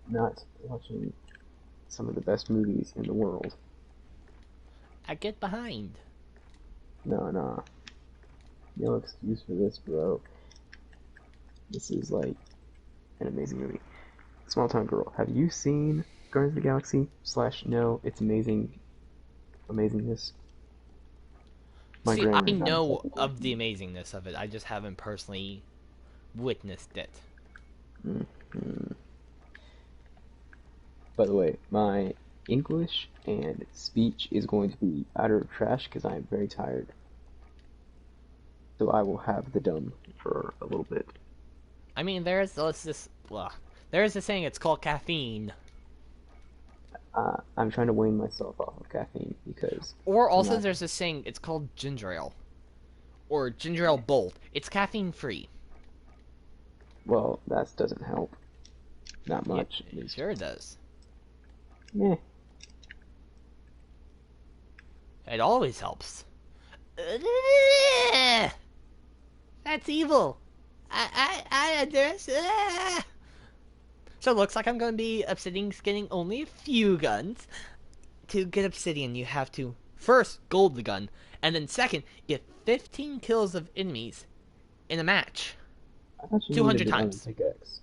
not watching some of the best movies in the world. I get behind. No. No excuse for this, bro. This is like an amazing movie. Small Town Girl. Have you seen Guardians of the Galaxy? / no, it's amazing. Amazingness. My See, I grammar is not know acceptable. of the amazingness of it. I just haven't personally witnessed it. Mm-hmm. By the way, my English and speech is going to be utter trash because I am very tired. So I will have the dumb for a little bit. I mean, there is this saying. It's called caffeine. I'm trying to wean myself off of caffeine because. Or also, there's this saying. It's called ginger ale, or ginger ale bolt. It's caffeine free. Well, that doesn't help. Not much. It sure does. Meh. It always helps. That's evil. I address. So it looks like I'm going to be getting only a few guns. To get obsidian, you have to first gold the gun, and then second, get 15 kills of enemies in a match. I thought you 200 needed an times. iron pickaxe.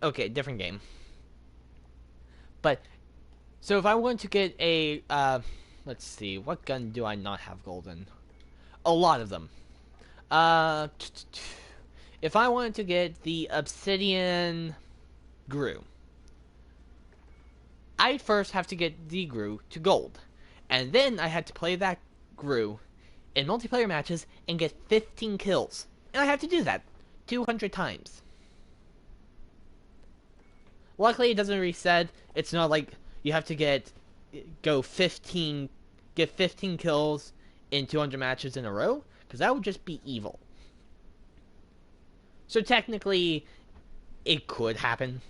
Okay, different game. But, so if I want to get a, let's see, what gun do I not have golden? A lot of them. If I wanted to get the obsidian Gru, I'd first have to get the Gru to gold. And then I had to play that Gru in multiplayer matches and get 15 kills. And I have to do that 200 times. Luckily, it doesn't reset. It's not like you have to get 15 kills in 200 matches in a row, because that would just be evil. So technically, it could happen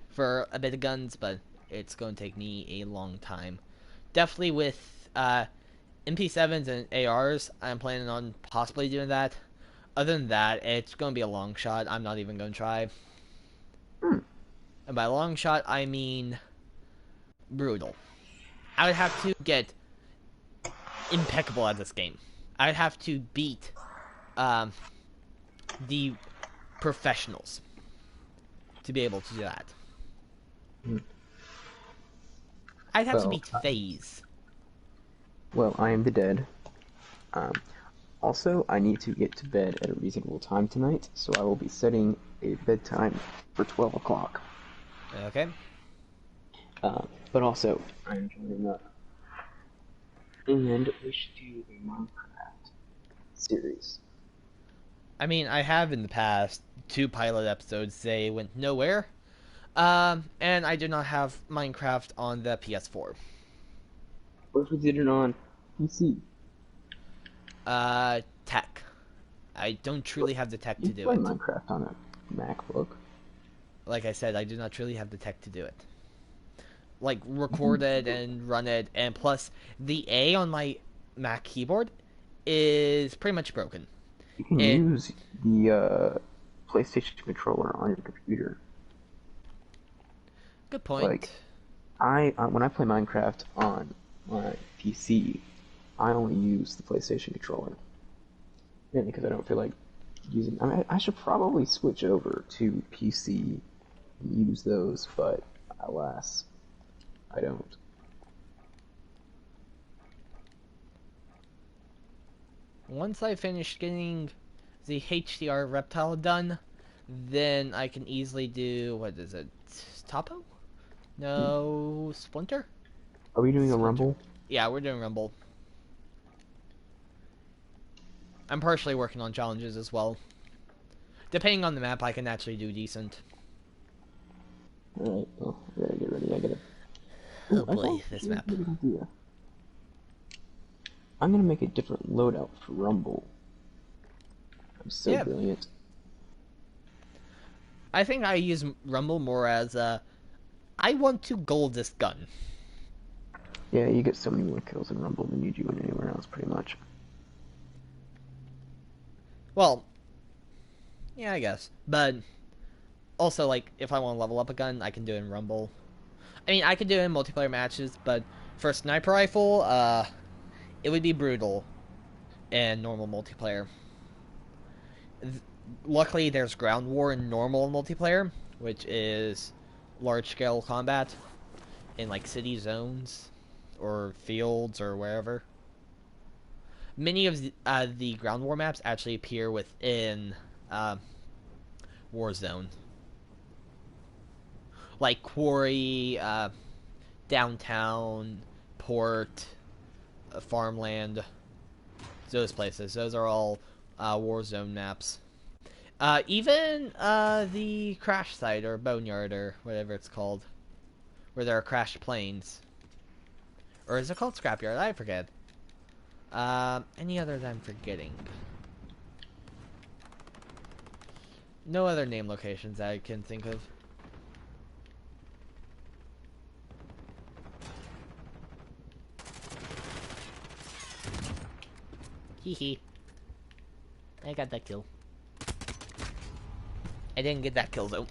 for a bit of guns, but it's going to take me a long time. Definitely with MP7s and ARs, I'm planning on possibly doing that. Other than that, it's going to be a long shot. I'm not even going to try. And by long shot, I mean brutal. I would have to get impeccable at this game. I would have to beat the professionals to be able to do that. I'd have to beat FaZe. Well, I am the dead. Also, I need to get to bed at a reasonable time tonight, so I will be setting a bedtime for 12 o'clock. Okay. But also, I'm joining up, and we should do a Minecraft series. I mean, I have in the past 2 pilot episodes. They went nowhere. And I do not have Minecraft on the PS4. What if we did it on PC? Tech. I don't truly have the tech You to do play it. Minecraft on a MacBook. Like I said, I do not truly have the tech to do it. Like, record it and run it, and plus, the A on my Mac keyboard is pretty much broken. You can It use the PlayStation controller on your computer. Good point. Like, I when I play Minecraft on my PC, I only use the PlayStation controller. Mainly because I don't feel like using. I mean, I should probably switch over to PC and use those, but alas, I don't. Once I finish getting the HDR reptile done, then I can easily do, what is it, Topo? No, Splinter? Are we doing a Splinter. Rumble? Yeah, we're doing Rumble. I'm partially working on challenges as well. Depending on the map, I can actually do decent. Alright, well, I gotta get ready. I gotta. Oh Ooh, I boy, thought this I map. had a good idea. I'm gonna make a different loadout for Rumble. I'm so Yeah, brilliant. I think I use Rumble more as I want to gold this gun. Yeah, you get so many more kills in Rumble than you do in anywhere else, pretty much. Well, yeah, I guess. But also, like, if I want to level up a gun, I can do it in Rumble. I mean, I could do it in multiplayer matches, but for a sniper rifle, it would be brutal in normal multiplayer. Luckily, there's ground war in normal multiplayer, which is large-scale combat in, like, city zones or fields or wherever. Many of the ground war maps actually appear within Warzone, like Quarry, downtown, port, farmland, those places. Those are all Warzone maps. Even the crash site or boneyard or whatever it's called, where there are crashed planes. Or is it called scrapyard? I forget. Any other that I'm forgetting? No other name locations I can think of. Hee hee. I got that kill. I didn't get that kill though.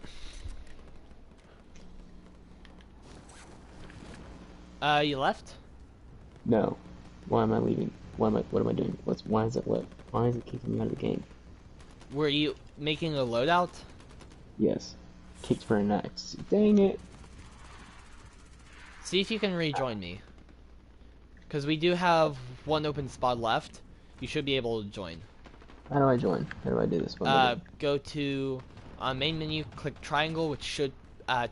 You left? No. Why am I leaving? What am I doing? Why is it left? Why is it kicking me out of the game? Were you making a loadout? Yes. Kicked for an axe. Dang it. See if you can rejoin me. Because we do have one open spot left. You should be able to join. How do I join? How do I do this? Go to main menu, click triangle, which should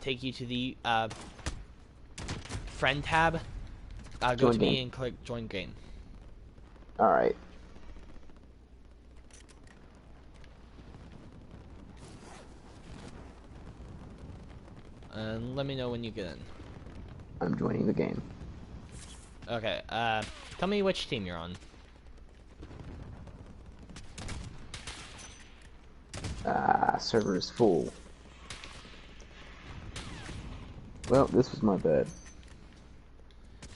take you to the friend tab. Go Join to me game. and click join game. Alright. And let me know when you get in. I'm joining the game. Okay, tell me which team you're on. Server is full. Well, this was my bad.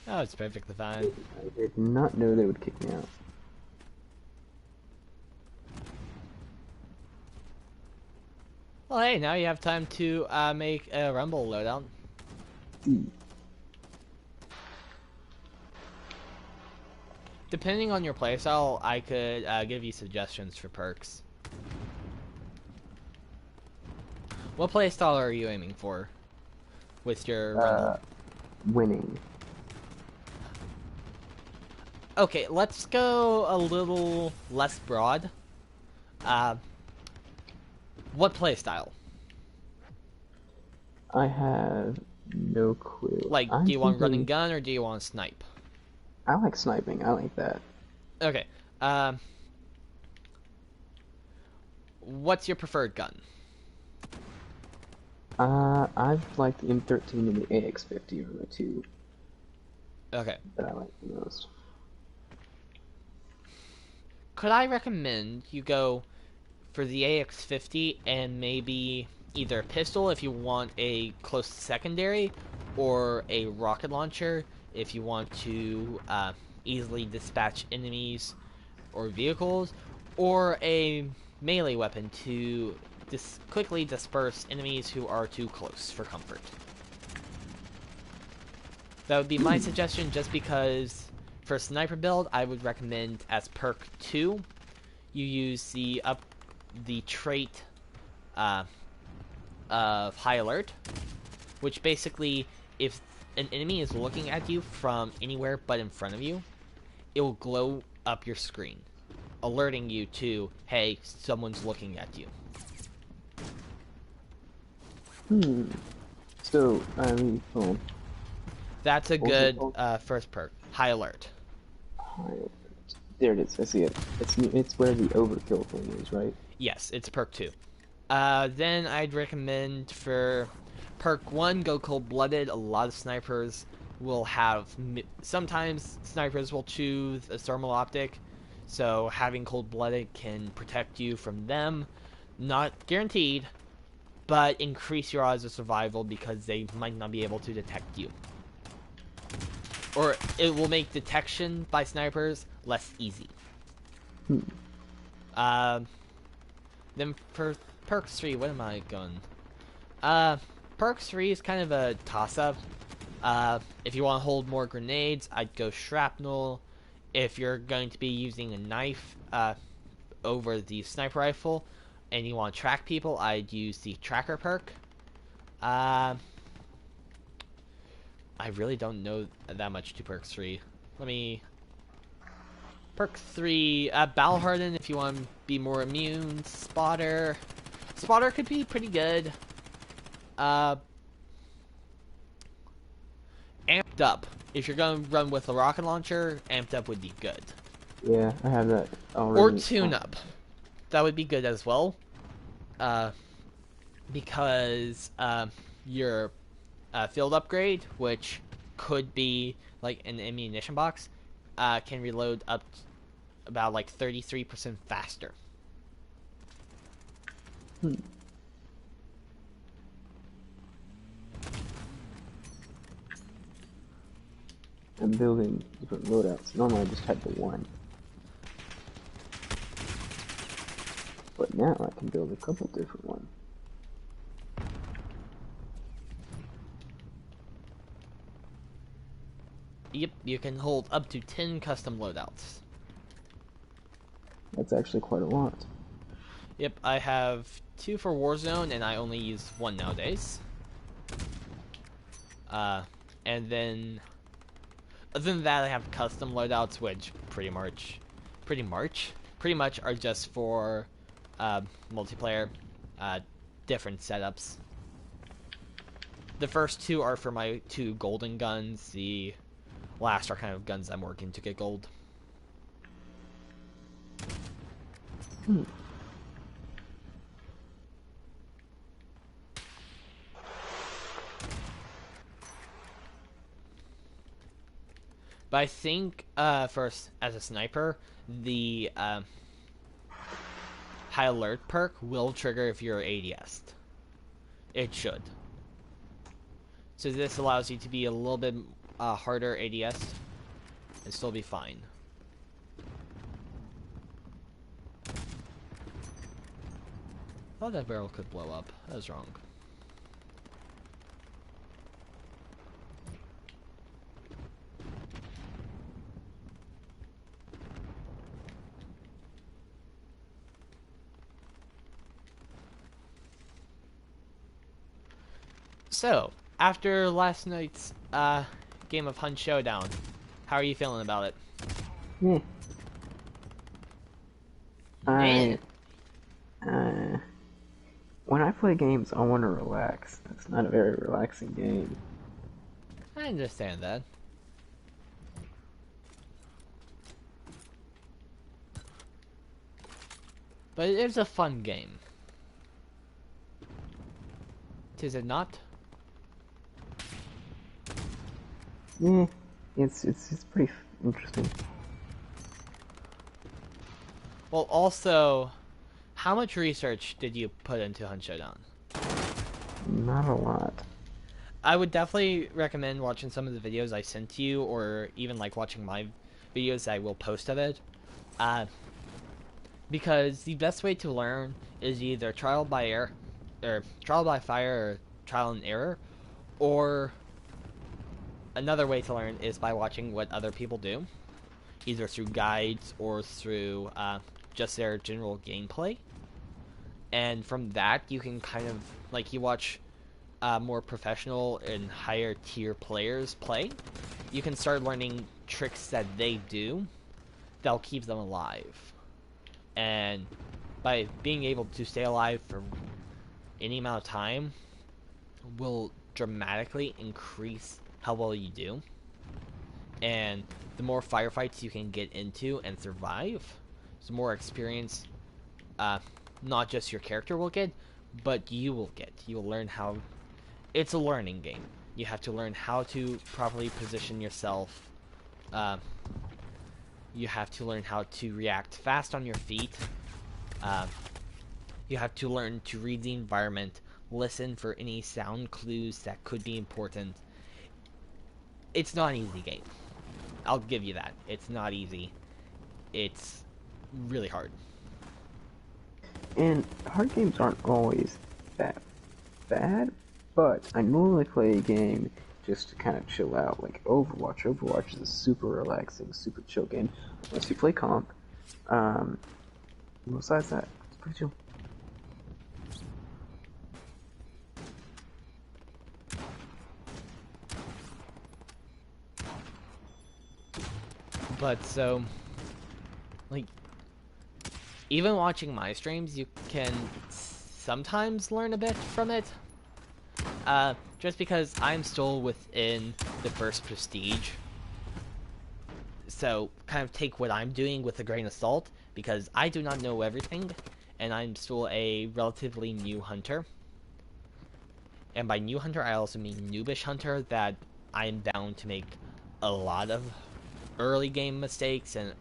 Oh, it's perfectly fine. I did not know they would kick me out. Well, hey, now you have time to make a Rumble loadout. Depending on your playstyle, I could give you suggestions for perks. What playstyle are you aiming for with your Rumble? Winning. Okay, let's go a little less broad. What playstyle? I have No clue. Like, do I'm you want run and thinking. gun or do you want snipe? I like sniping. I like that. Okay. Um, what's your preferred gun? I've liked the M13 and the AX50 are the two Okay. that I like the most. Could I recommend you go for the AX50 and maybe either a pistol if you want a close secondary, or a rocket launcher if you want to easily dispatch enemies or vehicles, or a melee weapon to quickly disperse enemies who are too close for comfort. That would be my Hmm. suggestion, just because for sniper build, I would recommend as perk 2, you use the trait uh, of high alert, which basically, if an enemy is looking at you from anywhere but in front of you, it will glow up your screen, alerting you to, hey, someone's looking at you. Hmm. So, I mean, hold on. That's a What was it good called? first perk, high alert. High. There it is. I see it. It's where the overkill thing is, right? Yes, it's perk 2. Then I'd recommend for perk 1, go cold blooded. A lot of snipers will have. Sometimes snipers will choose a thermal optic, so having cold blooded can protect you from them. Not guaranteed, but increase your odds of survival because they might not be able to detect you. Or it will make detection by snipers less easy. Hmm. Um, then for perk 3, what am I going? Uh, perk 3 is kind of a toss-up. If you want to hold more grenades, I'd go shrapnel. If you're going to be using a knife over the sniper rifle, and you want to track people, I'd use the tracker perk. Uh, I really don't know that much to perk 3. Let me... Perk 3, Battle Harden if you want to be more immune. Spotter. Spotter could be pretty good. Uh, Amped up. If you're going to run with a rocket launcher, amped up would be good. Yeah, I have that Or already. tune up. That would be good as well. Uh, because your field upgrade, which could be like an ammunition box, can reload up about like 33% faster. Hmm. I'm building different loadouts. Normally I just type the one. But now I can build a couple different ones. Yep, you can hold up to 10 custom loadouts. That's actually quite a lot. Yep, I have 2 for Warzone, and I only use 1 nowadays. Uh, and then, other than that, I have custom loadouts, which pretty much are just for multiplayer, different setups. The first 2 are for my 2 golden guns. The last are kind of guns I'm working to get gold. Hmm. But I think, first, as a sniper, the high alert perk will trigger if you're ADS. It should. So this allows you to be a little bit harder ADS and still be fine. I thought that barrel could blow up. I was wrong. So, after last night's game of Hunt Showdown, how are you feeling about it? Yeah. Yeah. I when I play games, I want to relax. It's not a very relaxing game. I understand that. But it is a fun game. Is it not? Yeah, it's pretty interesting. Well, also, how much research did you put into Hunt Showdown? Not a lot. I would definitely recommend watching some of the videos I sent to you, or even like watching my videos that I will post of it. Uh, because the best way to learn is either trial by error, or trial by fire, or trial and error, or another way to learn is by watching what other people do, either through guides or through just their general gameplay. And from that, you can kind of like you watch more professional and higher tier players play. You can start learning tricks that they do that'll keep them alive. And by being able to stay alive for any amount of time will dramatically increase how well you do. And the more firefights you can get into and survive, the more experience uh, not just your character will get, but you will get. You will learn how. It's a learning game. You have to learn how to properly position yourself. Uh, you have to learn how to react fast on your feet. Uh, you have to learn to read the environment, listen for any sound clues that could be important. It's not an easy game. I'll give you that. It's not easy. It's really hard. And hard games aren't always that bad, but I normally play a game just to kind of chill out, like Overwatch. Overwatch is a super relaxing, super chill game, unless you play comp. Besides that, it's pretty chill. But so, like, even watching my streams, you can sometimes learn a bit from it. Just because I'm still within the first prestige. So, kind of take what I'm doing with a grain of salt, because I do not know everything, and I'm still a relatively new hunter. And by new hunter, I also mean noobish hunter, that I'm bound to make a lot of early game mistakes and,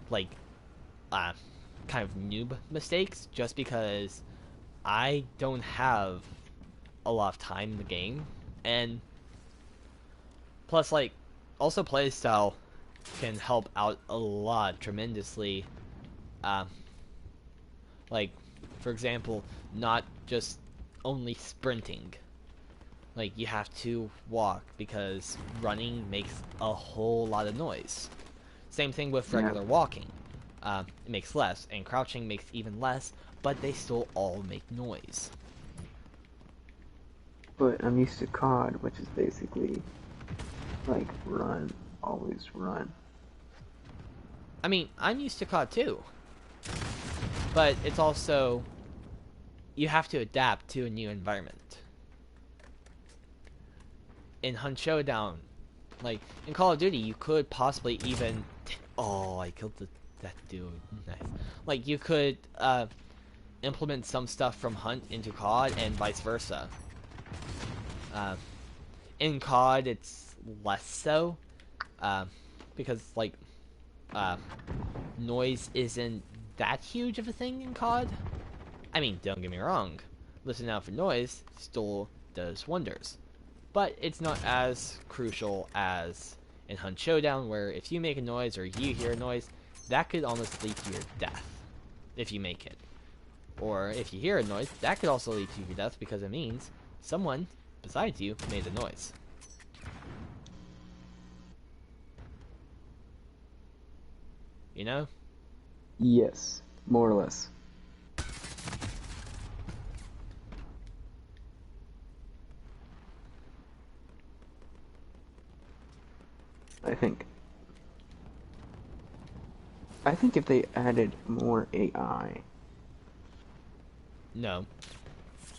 like, kind of noob mistakes, just because I don't have a lot of time in the game, and plus, like, also playstyle can help out a lot tremendously. Um, like, for example, not just only sprinting. Like, you have to walk because running makes a whole lot of noise. Same thing with regular walking. It makes less, and crouching makes even less, but they still all make noise. But I'm used to COD, which is basically like run, always run. I mean, I'm used to COD too. But it's also, you have to adapt to a new environment. In Hunt Showdown, like, in Call of Duty, you could possibly even... Oh, I killed that dude. Nice. Like, you could implement some stuff from Hunt into COD and vice versa. In COD, it's less so. Because, like, noise isn't that huge of a thing in COD. I mean, don't get me wrong. Listening out for noise still does wonders. But it's not as crucial as in Hunt Showdown, where if you make a noise or you hear a noise, that could almost lead to your death if you make it. Or if you hear a noise, that could also lead to your death because it means someone besides you made the noise. You know? Yes, more or less. I think. I think if they added more AI. No.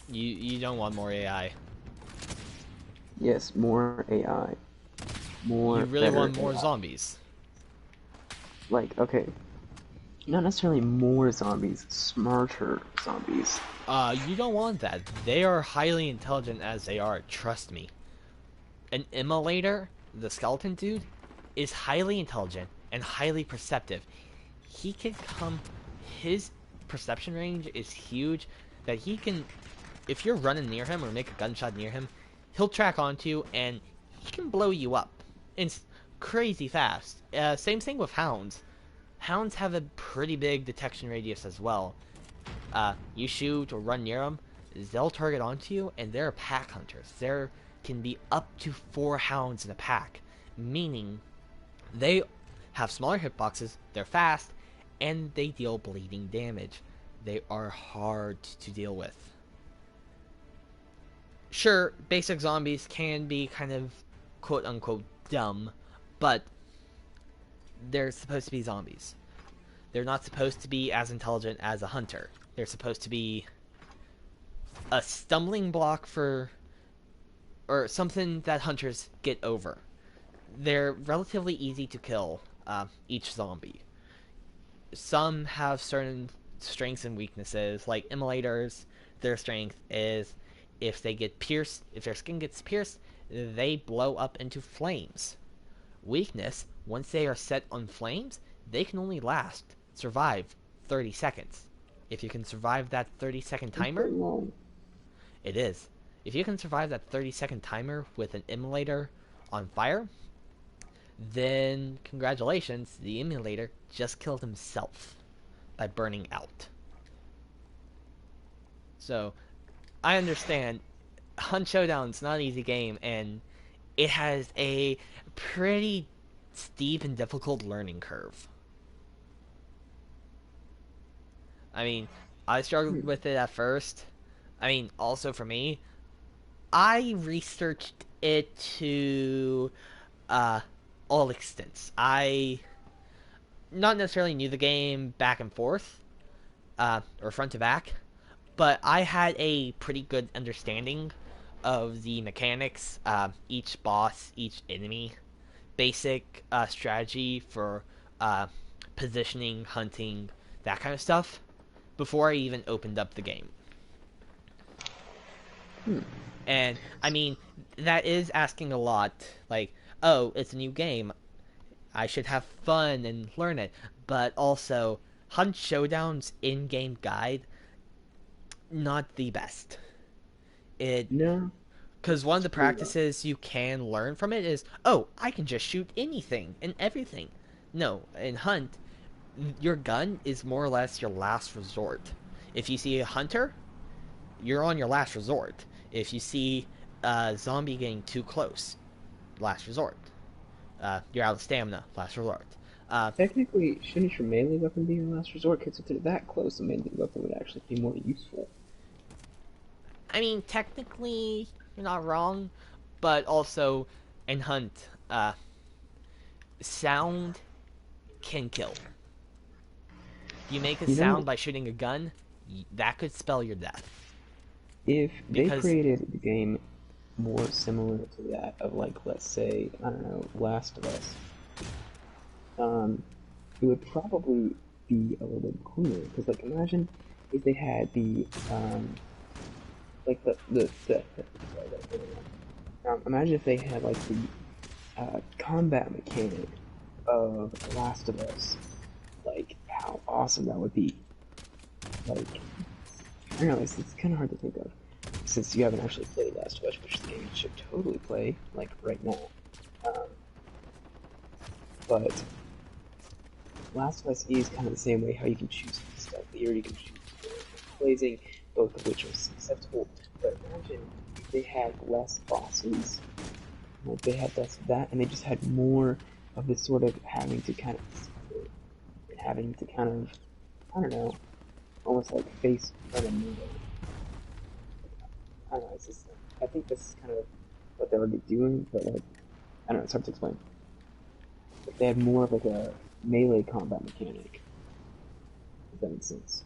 You don't want more AI. Yes, more AI. more You really better want more AI. zombies. Like, okay, not necessarily more zombies, smarter zombies. You don't want that. They are highly intelligent as they are, trust me. An immolator, the skeleton dude, is highly intelligent and highly perceptive. He can come, his perception range is huge that he can, if you're running near him or make a gunshot near him, he'll track onto you and he can blow you up. It's crazy fast. Same thing with hounds. Hounds have a pretty big detection radius as well. You shoot or run near them, they'll target onto you, and they're pack hunters. There can be up to 4 hounds in a pack, meaning they have smaller hitboxes, they're fast, and they deal bleeding damage. They are hard to deal with. Sure, basic zombies can be kind of quote unquote dumb, but they're supposed to be zombies. They're not supposed to be as intelligent as a hunter. They're supposed to be a stumbling block for, or something that hunters get over. They're relatively easy to kill, each zombie. Some have certain strengths and weaknesses, like immolators. Their strength is if they get pierced, if their skin gets pierced, they blow up into flames. Weakness, once they are set on flames, they can only survive 30 seconds. If you can survive that 30-second That's timer, pretty long. it is. If you can survive that 30-second timer with an immolator on fire, then congratulations, the immolator just killed himself by burning out. So, I understand Hunt Showdown's not an easy game, and it has a pretty steep and difficult learning curve. I mean, I struggled Hmm. with it at first. I mean, also for me, I researched it to uh, all extents. I not necessarily knew the game back and forth, or front to back, but I had a pretty good understanding of the mechanics, each boss, each enemy, basic strategy for uh, positioning, hunting, that kind of stuff, before I even opened up the game. Hmm. And I mean, that is asking a lot. Like, oh, it's a new game. I should have fun and learn it. But also, Hunt Showdown's in game guide, not the best. It No, Because one of it's the pretty rough. practices you can learn from it is, oh, I can just shoot anything and everything. No, in Hunt, your gun is more or less your last resort. If you see a hunter, you're on your last resort. If you see a zombie getting too close, last resort. You're out of stamina, last resort. Uh, Technically, shouldn't your melee weapon be your last resort? Because if they're that close, a melee weapon would actually be more useful. I mean, technically, you're not wrong, but also in Hunt, sound can kill. You make a You sound know, by shooting a gun, that could spell your death. if they Because, created the game more similar to that of like, let's say, I don't know, Last of Us, um, it would probably be a little bit cleaner. Because like, imagine if they had the like imagine if they had like the combat mechanic of Last of Us. Like how awesome that would be. Like I don't know, it's kind of hard to think of since you haven't actually played Last of Us, which is the game you should totally play like right now. Um, but Last of Us is kind of the same way how you can choose to be stealthy or you can choose to be blazing, both of which are acceptable. But imagine if they had less bosses, like they had less of that, and they just had more of this sort of having to kind of and having to kind of, I don't know, almost like face enemy. I don't know, it's just, I think this is kind of what they're already doing, but like, I don't know, it's hard to explain. If they had more of like a melee combat mechanic, if that makes sense.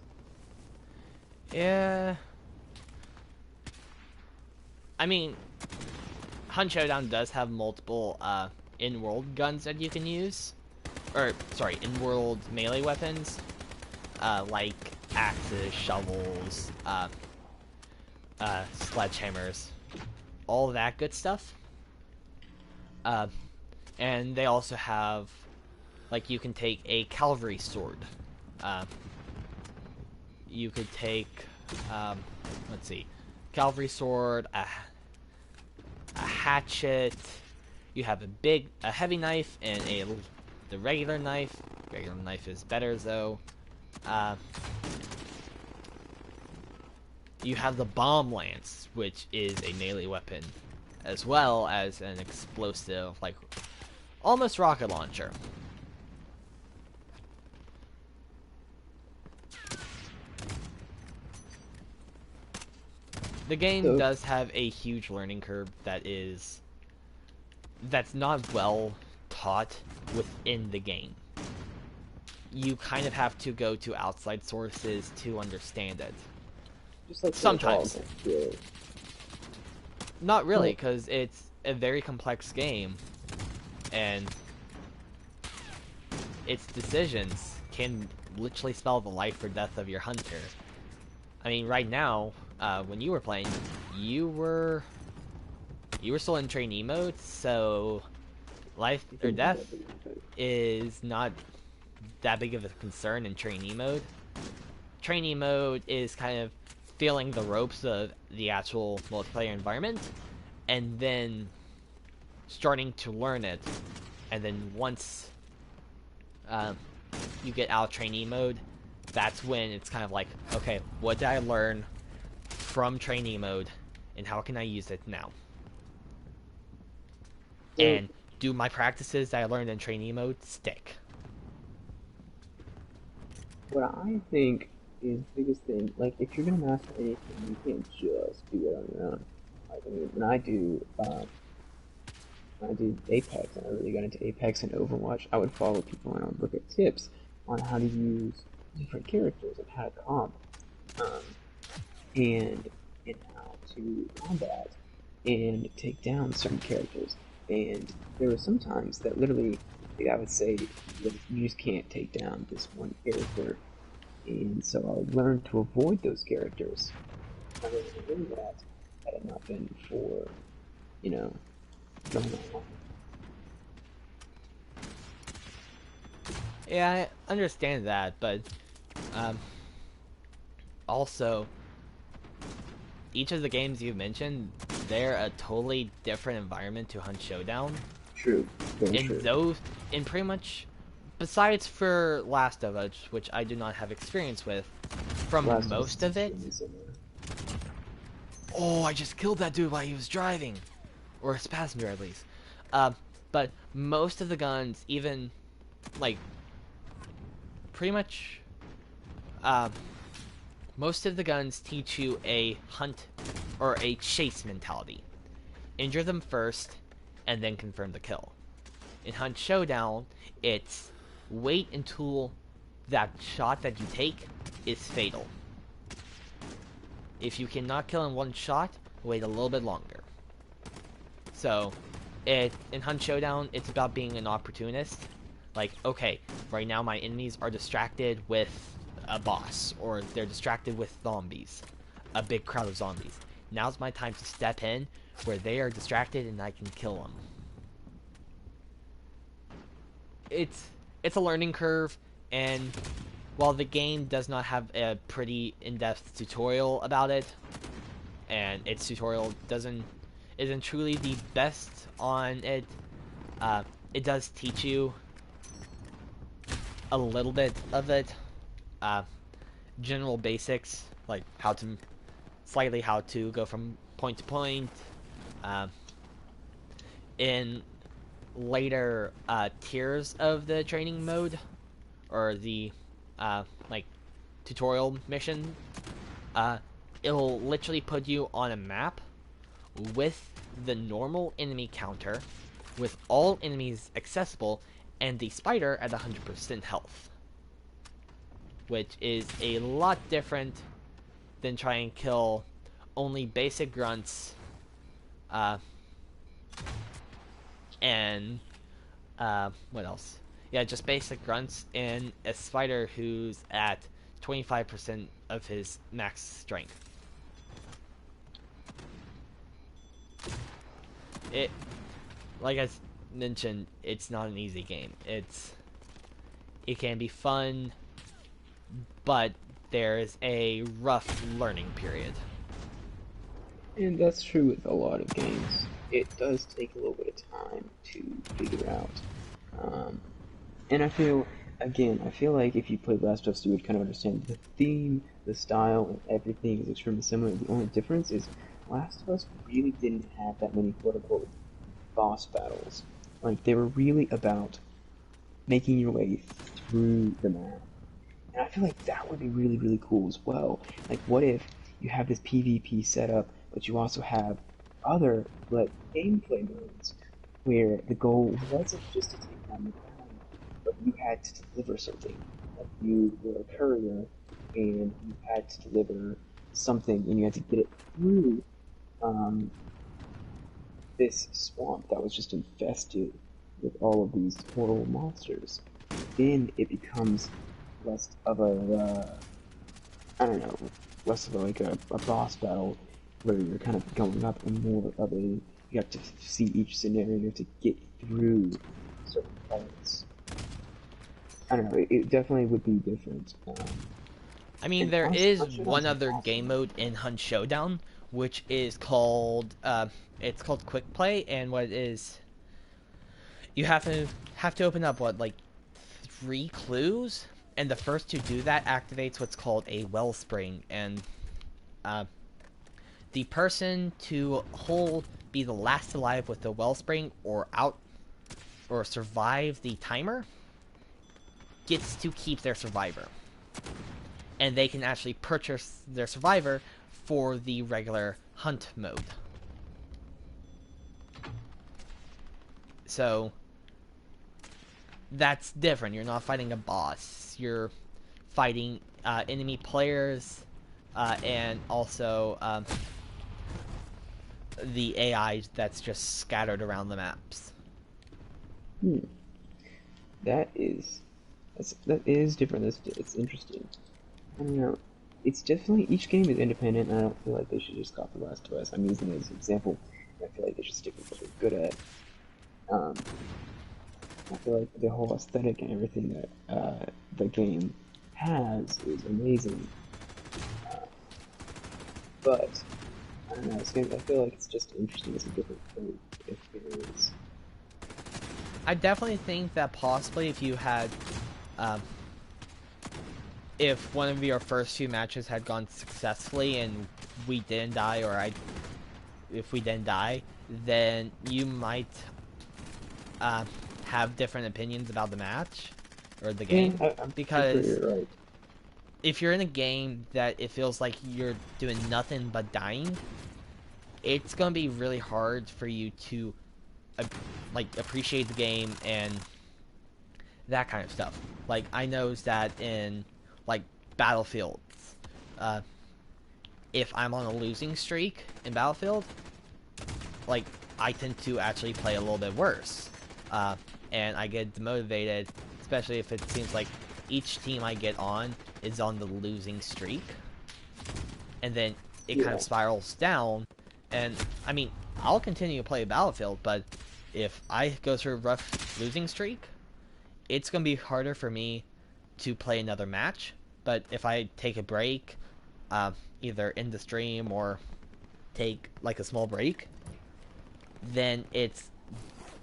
yeah. I mean, Hunt Showdown does have multiple in-world guns that you can use, or sorry, in-world melee weapons, like axes, shovels, sledgehammers, all that good stuff. Uh, and they also have, like, you can take a cavalry sword. Uh, you could take, let's see, cavalry sword, a hatchet. You have a heavy knife, and the regular knife. Regular knife is better though. You have the bomb lance, which is a melee weapon, as well as an explosive, like almost rocket launcher. The game does have a huge learning curve that's not well taught within the game. You kind of have to go to outside sources to understand it. Just like sometimes. Really. Not really, because it's a very complex game, and its decisions can literally spell the life or death of your hunter. I mean, right now, when you were playing, you were still in trainee mode, so life or death is not that big of a concern in trainee mode. Trainee mode is kind of feeling the ropes of the actual multiplayer environment, and then starting to learn it. And then once you get out of trainee mode, that's when it's kind of like, okay, what did I learn from trainee mode, and how can I use it now? And do my practices that I learned in trainee mode stick? What I think is the biggest thing, like, if you're gonna master anything, you can't just do it on your own. Like, I mean, when I did Apex, and I really got into Apex and Overwatch, I would follow people and I would look at tips on how to use different characters and how to comp, and how to combat and take down certain characters. And there were some times that literally, like, I would say that you just can't take down this one character, and so I would learn to avoid those characters. I would have learned that had it not been for, going on. Yeah, I understand that, but also, each of the games you've mentioned, they're a totally different environment to Hunt Showdown. True. Very And true. in pretty much, besides for Last of Us, which I do not have experience with, from most of it. Oh, I just killed that dude while he was driving, or his passenger at least. But most of the guns, even like pretty much, most of the guns teach you a hunt or a chase mentality. Injure them first, and then confirm the kill. In Hunt Showdown, it's wait until that shot that you take is fatal. If you cannot kill in one shot, wait a little bit longer. So, in Hunt Showdown, it's about being an opportunist. Like, okay, right now my enemies are distracted with a boss, or they're distracted with zombies, a big crowd of zombies. Now's my time to step in where they are distracted and I can kill them. It's a learning curve, and while the game does not have a pretty in-depth tutorial about it, and its tutorial isn't truly the best on it, it does teach you a little bit of it, general basics, like how to go from point to point. In later tiers of the training mode, or the like tutorial mission, it'll literally put you on a map with the normal enemy counter, with all enemies accessible, and the spider at 100% health, which is a lot different than trying to kill only basic grunts and What else? Yeah, just basic grunts and a spider who's at 25% of his max strength. It, like I mentioned, it's not an easy game. It can be fun, but there's a rough learning period. And that's true with a lot of games. It does take a little bit of time to figure out. Um, and I feel like if you played Last of Us, you would kind of understand the theme, the style, and everything is extremely similar. The only difference is Last of Us really didn't have that many quote-unquote boss battles. Like, they were really about making your way through the map. And I feel like that would be really, really cool as well. Like, what if you have this PvP setup, but you also have other, like, gameplay modes where the goal wasn't just to take down the ground, but you had to deliver something. Like, you were a courier, and you had to deliver something, and you had to get it through um, this swamp that was just infested with all of these horrible monsters. Then it becomes less of I don't know, less of a boss battle where you're kind of going up and more of a, you have to see each scenario to get through certain parts. I don't know, it definitely would be different. I mean, And there is Hunt one Showdown's other game awesome. mode in Hunt Showdown, which is called it's called Quick Play, and what it is, you have to open up what, like, 3 clues, and the first to do that activates what's called a wellspring, and uh, the person to hold be the last alive with the wellspring or out or survive the timer gets to keep their survivor, and they can actually purchase their survivor for the regular hunt mode. So that's different. You're not fighting a boss. You're fighting enemy players, and also the AI that's just scattered around the maps. Hmm. That is, that is different. It's interesting. I don't know. It's definitely each game is independent, and I don't feel like they should just copy Last of Us. I'm using it as an example. I feel like they should stick with what they're good at. Um, I feel like the whole aesthetic and everything that the game has is amazing. Uh, but I don't know. I feel like it's just interesting as a different thing. If there is, I definitely think that possibly um, if one of your first few matches had gone successfully and we didn't die, or if we didn't die, then you might uh, have different opinions about the match or the yeah, game, I'm pretty sure because you're right. if you're in a game that it feels like you're doing nothing but dying, it's gonna be really hard for you to uh, like appreciate the game and that kind of stuff. Like, I knows that in, like, Battlefields, uh, if I'm on a losing streak in Battlefield, like, I tend to actually play a little bit worse, uh, and I get demotivated, especially if it seems like each team I get on is on the losing streak, and then it kind of Yeah, spirals down. And I mean, I'll continue to play Battlefield, but if I go through a rough losing streak, it's gonna be harder for me to play another match. But if I take a break, uh, either in the stream or take like a small break, then it's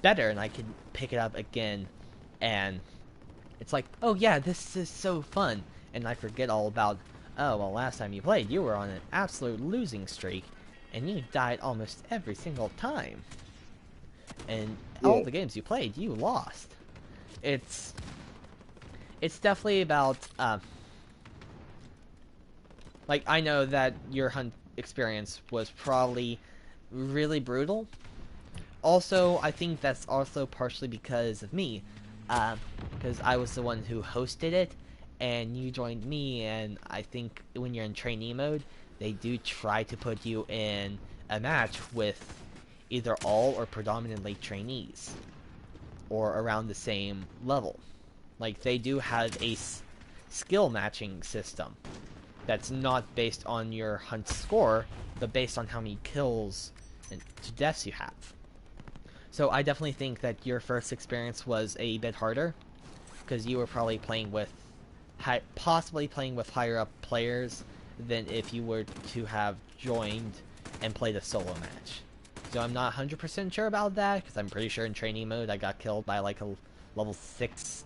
better, and I can pick it up again, and it's like, oh yeah, this is so fun, and I forget all about, oh well, last time you played, you were on an absolute losing streak, and you died almost every single time, and all yeah, the games you played, you lost. It's it's definitely about like, I know that your hunt experience was probably really brutal. Also, I think that's also partially because of me, because I was the one who hosted it, and you joined me. And I think when you're in trainee mode, they do try to put you in a match with either all or predominantly trainees. or around the same level. Like, they do have a skill matching system that's not based on your hunt score, but based on how many kills and to deaths you have. So I definitely think that your first experience was a bit harder, because you were probably playing with, possibly playing with higher up players than if you were to have joined and played a solo match. So I'm not 100% sure about that, because I'm pretty sure in training mode I got killed by like a level 6,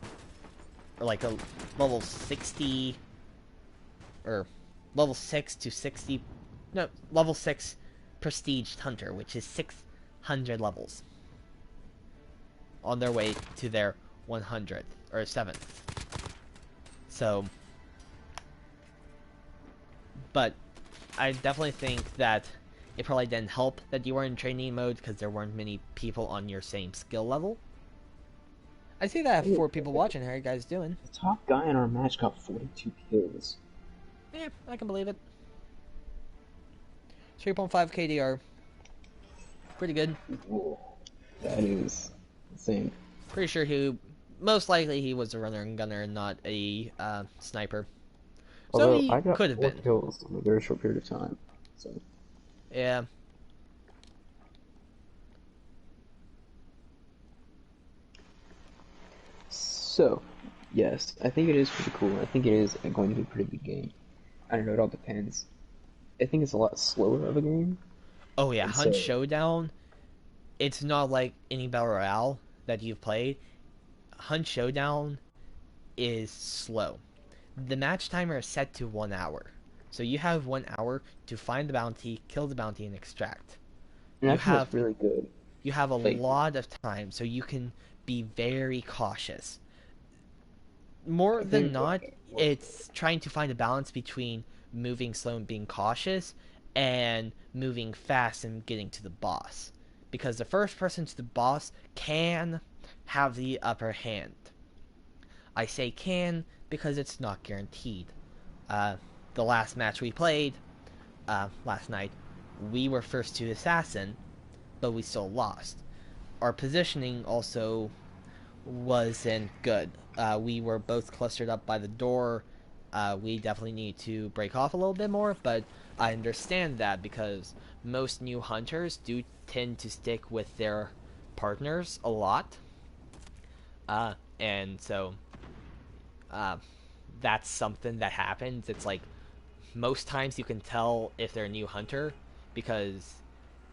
or like a level 60, or level 6 to 60, no, level 6 prestiged hunter, which is 600 levels, on their way to their 100th, or 7th. So, but I definitely think that it probably didn't help that you were in training mode, because there weren't many people on your same skill level. I see that I have 4 people watching. How are you guys doing? The top guy in our match got 42 kills. Yeah, I can believe it. 3.5 KDR. Pretty good. Whoa, that is insane. Pretty sure most likely he was a runner and gunner and not a sniper. So Although he I got could have 4 been. kills in a very short period of time. So. Yeah. So, yes, I think it is pretty cool. I think it is going to be a pretty good game. I don't know, it all depends. I think it's a lot slower of a game. Oh yeah, And Hunt so, Showdown. It's not like any battle royale that you've played. Hunt Showdown is slow. The match timer is set to 1 hour. So you have 1 hour to find the bounty, kill the bounty, and extract. and You actually that's have really good. you have a Like, lot of time, so you can be very cautious. More I than think, not, it's trying to find a balance between moving slow and being cautious, and moving fast and getting to the boss. Because the first person to the boss can have the upper hand. I say can because it's not guaranteed. Uh, the last match we played last night, we were first to assassin, but we still lost. Our positioning also wasn't good. We were both clustered up by the door. We definitely need to break off a little bit more, but I understand that because most new hunters do tend to stick with their partners a lot. And so uh, that's something that happens. It's like most times you can tell if they're a new hunter because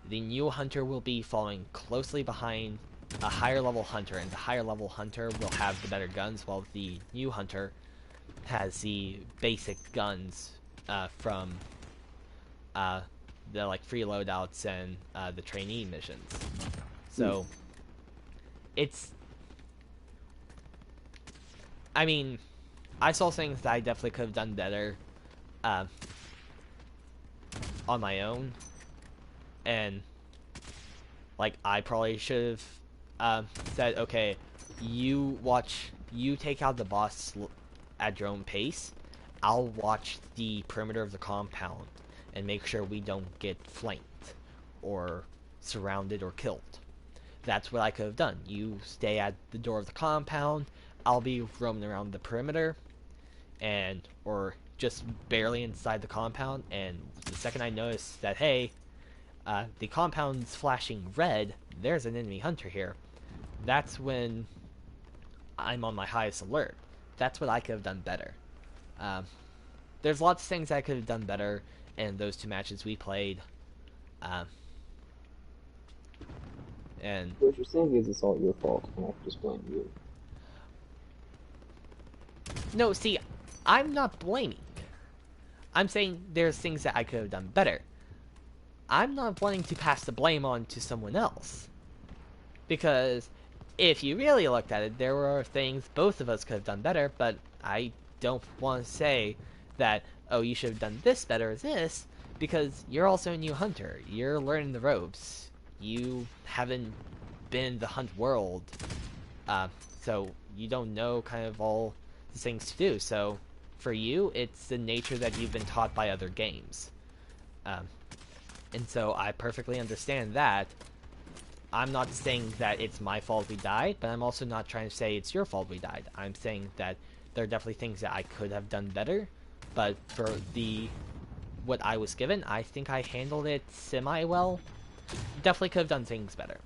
the new hunter will be following closely behind a higher level hunter, and the higher level hunter will have the better guns, while the new hunter has the basic guns from the like free loadouts and the trainee missions. So it's, I mean, I saw things that I definitely could have done better uh, on my own, and like I probably should have said, okay, you take out the boss at your own pace. I'll watch the perimeter of the compound and make sure we don't get flanked or surrounded or killed. That's what I could have done. You stay at the door of the compound. I'll be roaming around the perimeter, and or just barely inside the compound. And the second I notice that, hey, the compound's flashing red, there's an enemy hunter here, that's when I'm on my highest alert. That's what I could have done better. Um, there's lots of things I could have done better in those 2 matches we played. Um, and what you're saying is it's all your fault, and I just blame you. no, see, I'm not blaming. I'm saying there's things that I could have done better. I'm not wanting to pass the blame on to someone else. Because if you really looked at it, there were things both of us could have done better, but I don't want to say that, oh, you should have done this better as this, because you're also a new hunter. You're learning the ropes. You haven't been in the hunt world, so you don't know kind of all the things to do. So for you, it's the nature that you've been taught by other games. And so I perfectly understand that. I'm not saying that it's my fault we died, but I'm also not trying to say it's your fault we died. I'm saying that there are definitely things that I could have done better, but for what I was given, I think I handled it semi-well. Definitely could have done things better.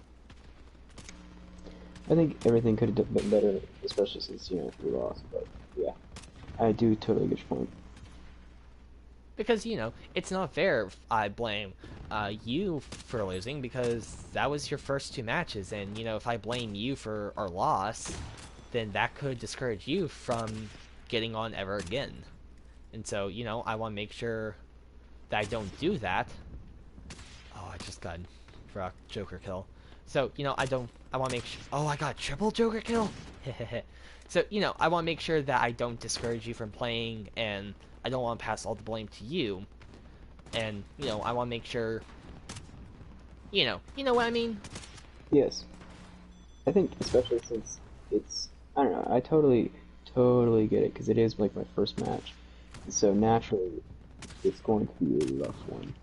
I think everything could have been better, especially since, we lost, but yeah. I do totally get your point. Because, it's not fair if I blame you for losing, because that was your first two matches, and, if I blame you for our loss, then that could discourage you from getting on ever again. And so, I want to make sure that I don't do that. Oh, I just got a Joker kill. So, I want to make sure. Oh, I got triple Joker kill? So, I want to make sure that I don't discourage you from playing, and I don't want to pass all the blame to you. And, I want to make sure. You know what I mean? Yes. I think, especially since I don't know, I totally get it, because it is like my first match. So naturally, it's going to be a rough one.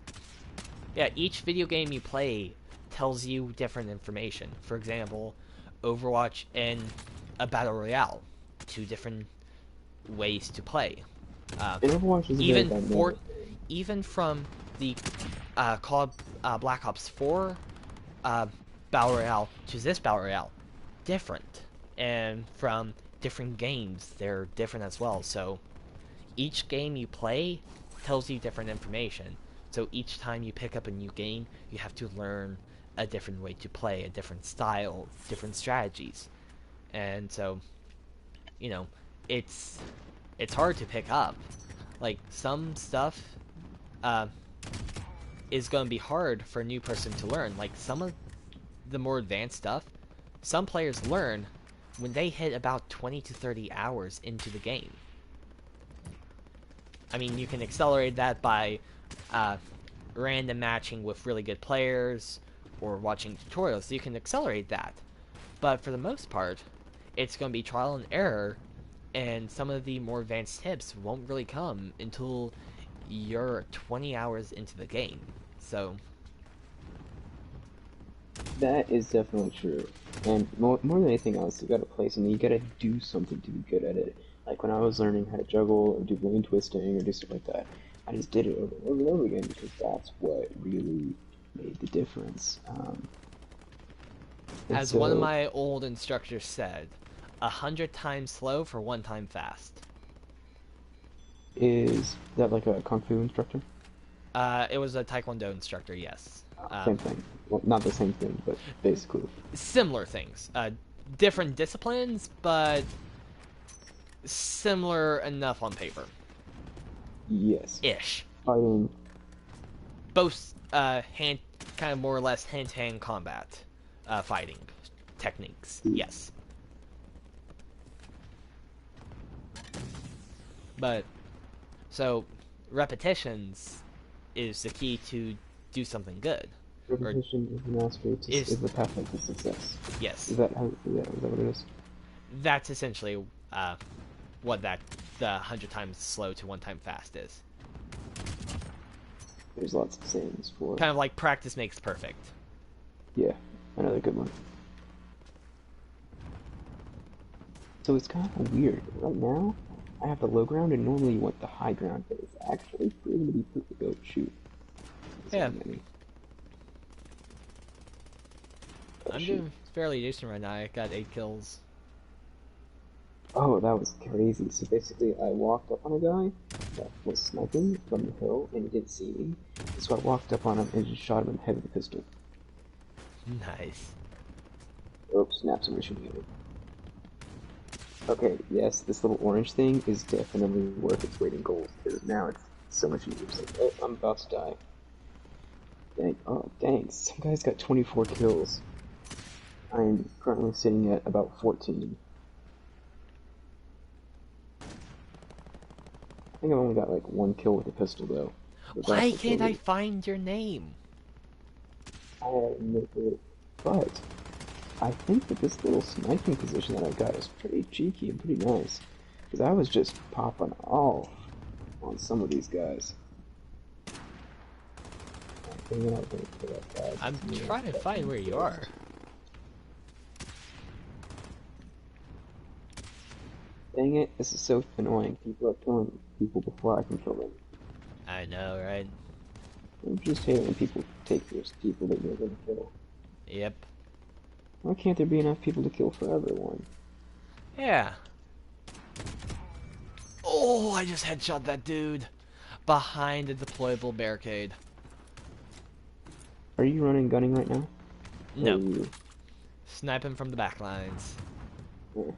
Yeah, each video game you play tells you different information. For example, Overwatch and a Battle Royale. Two different ways to play. And Overwatch is a very dynamic thing. Even from the COD Black Ops 4 Battle Royale to this Battle Royale, different. And from different games, they're different as well. So each game you play tells you different information. So each time you pick up a new game, you have to learn a different way to play, a different style, different strategies. And so, it's hard to pick up. Like, some stuff is going to be hard for a new person to learn. Like, some of the more advanced stuff, some players learn when they hit about 20 to 30 hours into the game. I mean, you can accelerate that by random matching with really good players or watching tutorials, so you can accelerate that. But for the most part, it's going to be trial and error, and some of the more advanced tips won't really come until you're 20 hours into the game. So that is definitely true. And more than anything else, you gotta play something, you gotta do something to be good at it. Like when I was learning how to juggle or do balloon twisting or do stuff like that, I just did it over and over and over again because that's what really made the difference. as one of my old instructors said, 100 times slow for 1 time fast. Is that like a Kung Fu instructor? It was a Taekwondo instructor, yes. Same thing. Well, not the same thing, but basically. Similar things. Different disciplines, but similar enough on paper. Yes. Ish. Fighting. Both kind of more or less hand-to-hand combat fighting techniques. Yes. But so repetitions is the key to do something good. Repetition is the mastery is the pathway to success. Yes. Is that what it is? That's essentially what the 100 times slow to 1 time fast is. There's lots of sayings for kind of like practice makes perfect. Yeah, another good one. So it's kind of weird. Right now, I have the low ground, and normally you want the high ground, but it's actually proven to be perfect. Oh, shoot. Yeah. I'm doing fairly decent right now. I got 8 kills. Oh, that was crazy. So basically, I walked up on a guy that was sniping from the hill, and he didn't see me. So I walked up on him and just shot him in the head with a pistol. Nice. Oh, snap, somebody shooting at me. Okay, yes, this little orange thing is definitely worth its weight in gold, because now it's so much easier. It's like, oh, I'm about to die. Dang, oh, dang, some guy's got 24 kills. I'm currently sitting at about 14. I think I've only got like 1 kill with a pistol, though. Why can't I find your name? I have no clue. But I think that this little sniping position that I got is pretty cheeky and pretty nice. Because I was just popping off on some of these guys. I'm trying to find where you are. Dang it, this is so annoying. People are killing people before I can kill them. I know, right? I just hate it when people take those people that you're gonna kill. Yep. Why can't there be enough people to kill for everyone? Yeah. Oh, I just headshot that dude behind the deployable barricade. Are you running gunning right now? Or are No. you... Sniping from the back lines. Oh.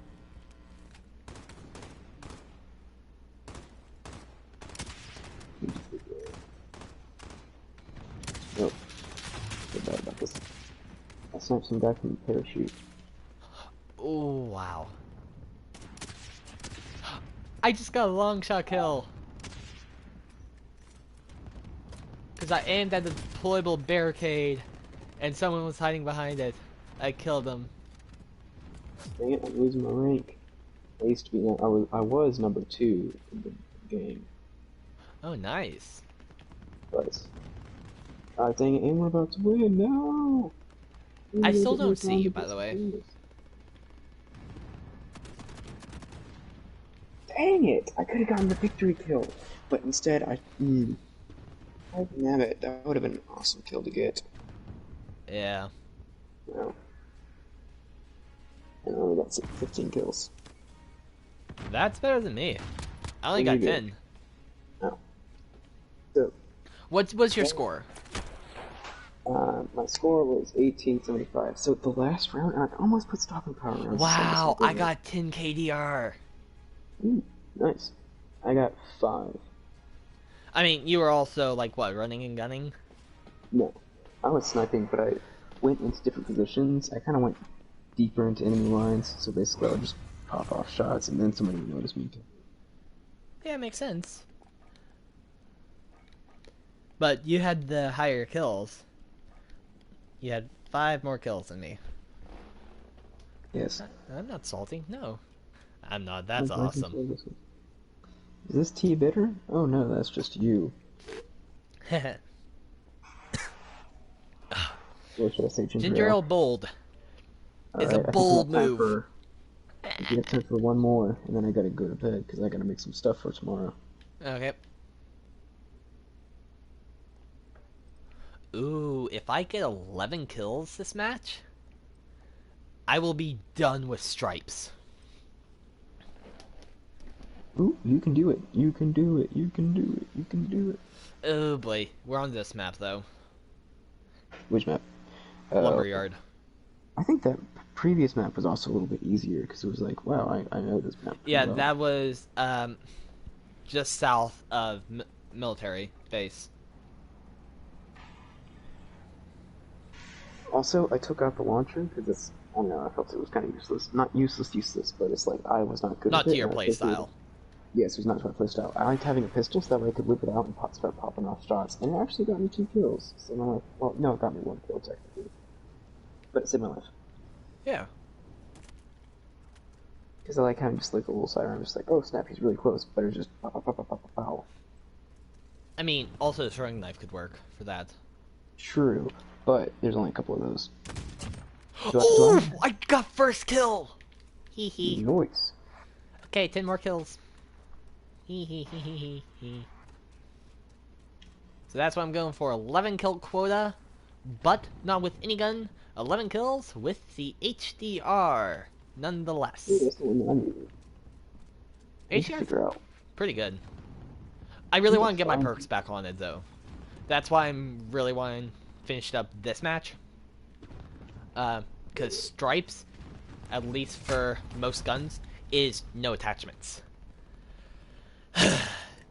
Oh, feel bad about this. I sniped some guy from the parachute. Oh, wow. I just got a long shot kill. Because I aimed at the deployable barricade and someone was hiding behind it. I killed them. Dang it, I'm losing my rank. I used to be, I was number 2 in the game. Oh, nice. But, dang it, and we're about to win, no! I still don't see you, by the way. Dang it! I could have gotten the victory kill, but instead damn it, that would have been an awesome kill to get. Yeah. No. And I only got 15 kills. That's better than me. I only What got do you 10. Oh. So, What's your score? my score was 1875. So the last round, I almost put stopping power rounds. Wow, I got 10 KDR. Ooh, nice. I got 5. I mean, you were also, like, what, running and gunning? No. I was sniping, but I went into different positions. I kind of went deeper into enemy lines, so basically I would just pop off shots, and then somebody would notice me. Yeah, makes sense. But you had the higher kills. You had 5 more kills than me. Yes. I'm not salty. No. I'm not. That's Okay, awesome. Is this tea bitter? Oh no, that's just you. Or should I say Ginger ale bold is a Alright, I think bold we got time move. for... I think we got time for one more, and then I gotta go to bed, because I gotta make some stuff for tomorrow. Okay. Ooh, if I get 11 kills this match, I will be done with stripes. Ooh, you can do it. You can do it. You can do it. You can do it. Oh boy, we're on this map though. Which map? Lumberyard. I think that previous map was also a little bit easier, because it was like, wow, I know this map pretty Yeah, well. that was just south of military base. Also, I took out the launcher, because it's, I don't know, I felt it was kind of useless. Not useless, but it's like, I was not good Not at it. to your playstyle. Yes, it was not to my playstyle. I liked having a pistol, so that way I could whip it out and start popping off shots. And it actually got me 2 kills. So I'm like, well, no, it got me 1 kill, technically. But it saved my life. Yeah. Because I like having just like a little siren. I'm just like, oh snap, he's really close. But it's just pow, pow, pow, pow, pow, pow, pow. I mean, also the throwing knife could work for that. True, but there's only a couple of those. Oh, I got first kill! Hee hee. Noise. Okay, 10 more kills. Hee hee hee hee hee. So that's what I'm going for, 11 kill quota, but not with any gun. 11 kills with the HDR, nonetheless. Dude, that's the one that I needed. I need to figure out. Pretty good. I really want to get my perks back on it though. That's why I'm really wanting to finish up this match. Because stripes, at least for most guns, is no attachments.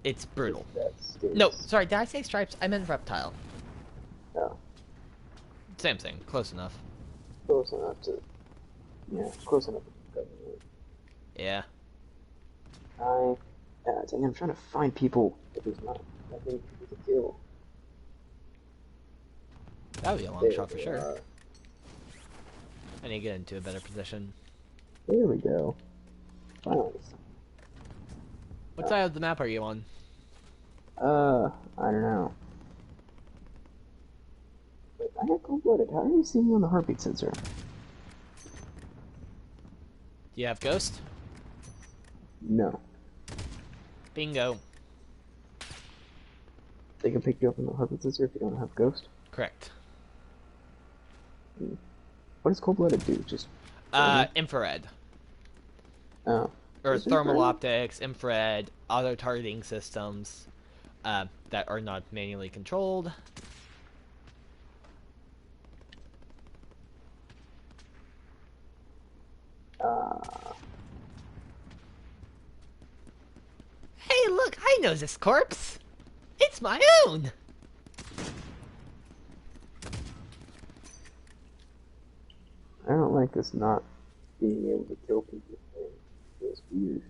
It's brutal. No, sorry, did I say stripes? I meant reptile. No. Same thing, close enough. Close enough to... Yeah, close enough to... Yeah. Dang, I'm trying to find people if there's not that many people to kill. That would be a long shot for sure. I need to get into a better position. There we go. Finally. What side of the map are you on? I don't know. Wait, I got cold-blooded. How do you see me on the heartbeat sensor? Do you have Ghost? No. Bingo. They can pick you up in the Huglet Scissor if you don't have Ghost. Correct. What does Cold-Blooded do? Just burn? Infrared. Oh. Or Is thermal infrared? optics, infrared, auto-targeting systems that are not manually controlled. Hey, look, I know this corpse. It's my own. I don't like this not being able to kill people thing. It feels weird.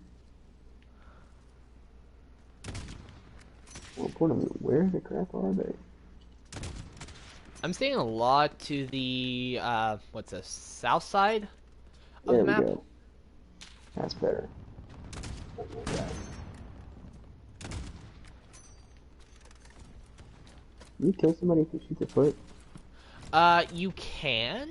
More importantly, where the crap are they? I'm staying a lot to the, what's this, south side of the There we map. go. That's better. Something like that. Can you kill somebody if you shoot their foot? You can,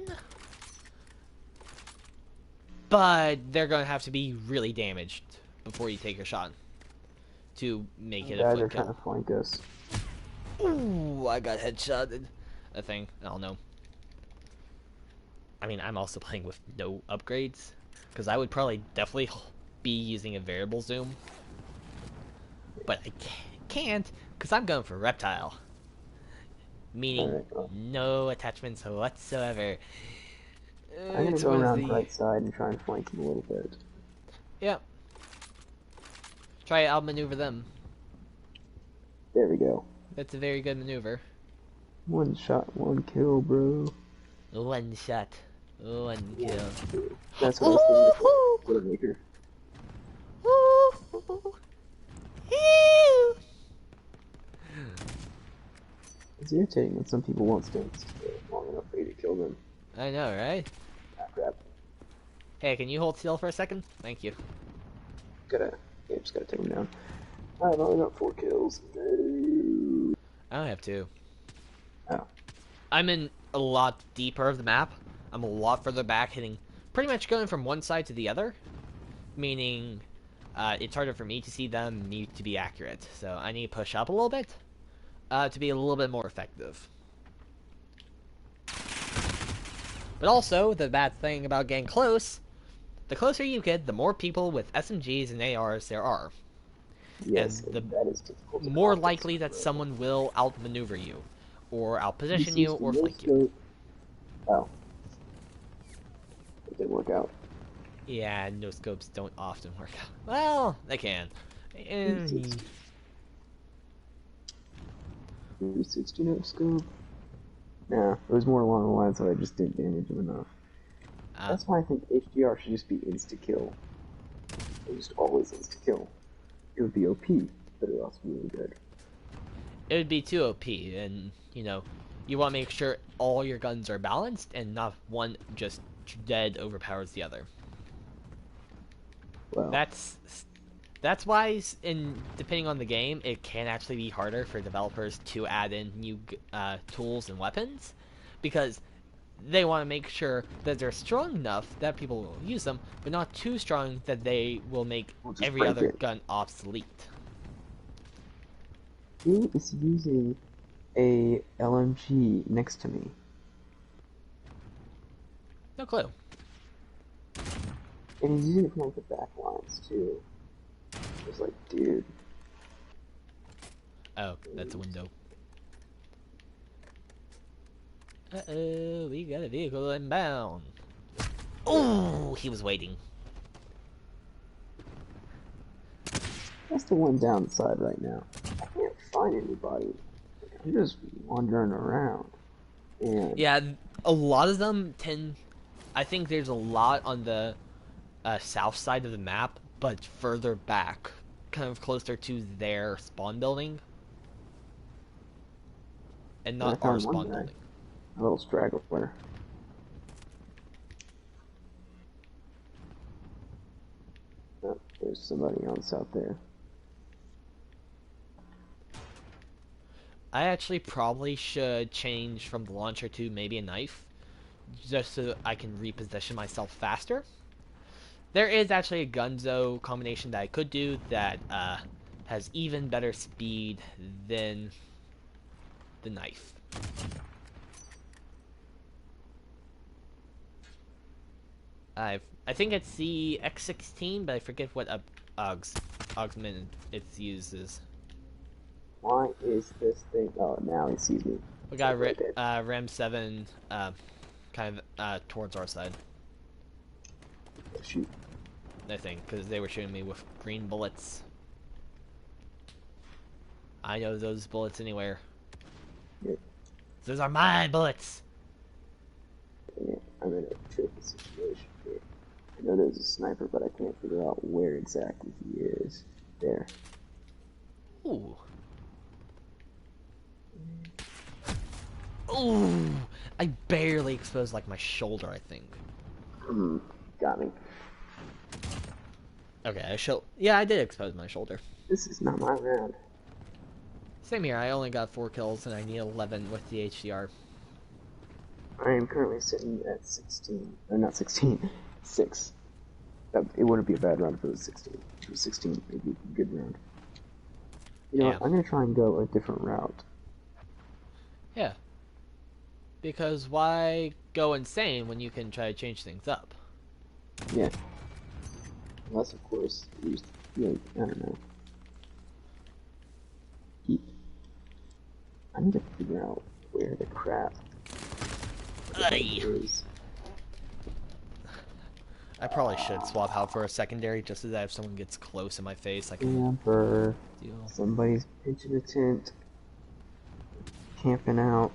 but they're gonna have to be really damaged before you take your shot to make it a Guys foot are trying kill. to flank us. Ooh, I got headshotted. A thing. I don't know. I mean, I'm also playing with no upgrades, because I would probably definitely be using a variable zoom, but I can't, because I'm going for reptile, meaning Alright, well, no attachments whatsoever. I'm gonna It's go one of around the... right side and try and flank them a little bit. Yeah. Try outmaneuver them. There we go. That's a very good maneuver. One shot, one kill, bro. One shot. One One kill. kill. That's what I was thinking before. Ooh! Widowmaker. Ooh! Ew! It's irritating when some people won't stand long enough for you to kill them. I know, right? Ah, crap. Hey, can you hold still for a second? Thank you. Yeah, just gotta take them down. I've only got 4 kills. I only have 2. Oh. I'm in a lot deeper of the map. I'm a lot further back, hitting pretty much going from one side to the other, meaning it's harder for me to see them, me to be accurate. So I need to push up a little bit to be a little bit more effective. But also, the bad thing about getting close, the closer you get, the more people with SMGs and ARs there are. Yes, And the that is difficult to more complex likely that bro. someone will outmaneuver you, or outposition This you, is the or no flank you. scope. Oh. It didn't work out. Yeah, no scopes don't often work out. Well, they can. And 360. 360 no scope. Nah, it was more along the lines that I just didn't damage him enough. That's why I think HDR should just be insta-kill. Or just always insta-kill. It would be OP, but it would also be really good. it would be too OP, and you know, you want to make sure all your guns are balanced and not one just dead overpowers the other. Well, That's why, in depending on the game, it can actually be harder for developers to add in new tools and weapons, because they want to make sure that they're strong enough that people will use them, but not too strong that they will make we'll just every break other it. gun obsolete. Who is using a LMG next to me? No clue. And he's using it from like the back lines too. It's like, dude. Oh, that's a window. Uh-oh, we got a vehicle inbound. Oh, he was waiting. That's the one down the side right now. I can't find anybody. I'm just wandering around. And Yeah, a lot of them tend... I think there's a lot on the south side of the map, but further back. Kind of closer to their spawn building. And I not our found one spawn guy. building. A little straggler. Oh, there's somebody else out there. I actually probably should change from the launcher to maybe a knife, just so I can reposition myself faster. There is actually a Gunzo combination that I could do that has even better speed than the knife. I think it's the X16, but I forget what augment it uses. Why is this thing? Oh, now he sees me. We It's like got right there. Ram 7 kind of towards our side. Oh, shoot. I think because they were shooting me with green bullets. I know those bullets anywhere. Yeah, Those are my bullets. yeah, I'm in a tricky situation here. I know there's a sniper, but I can't figure out where exactly he is. There. Ooh. Ooh. I barely exposed like my shoulder, I think. Hmm. Got me. Okay, yeah, I did expose my shoulder. This is not my round. Same here. I only got 4 kills and I need 11 with the HDR. I am currently sitting at 16. Or not 16. 6. It wouldn't be a bad round if it was 16. If it was 16, it'd be a good round. You know Yeah. what? I'm gonna try and go a different route. Yeah. Because why go insane when you can try to change things up? Yeah. Unless, of course, you used, like, I don't know. I need to figure out where the crap is. I probably should swap out for a secondary just so that if someone gets close in my face, I can Camper. deal. Somebody's pitching a tent. Camping out.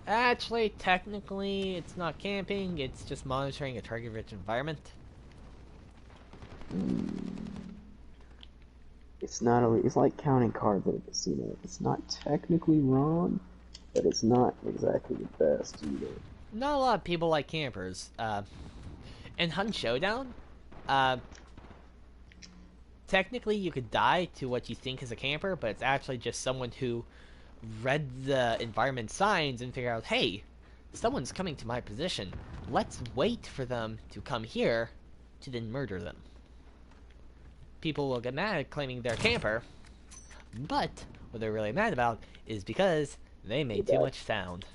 Actually, technically, it's not camping, it's just monitoring a target-rich environment. It's not a, it's like counting cards at a casino. It's not technically wrong, but it's not exactly the best either. Not a lot of people like campers. In Hunt Showdown, uh, technically you could die to what you think is a camper, but it's actually just someone who read the environment signs and figured out, hey, someone's coming to my position. Let's wait for them to come here to then murder them. People will get mad claiming they're a camper, but what they're really mad about is because they made too much sound.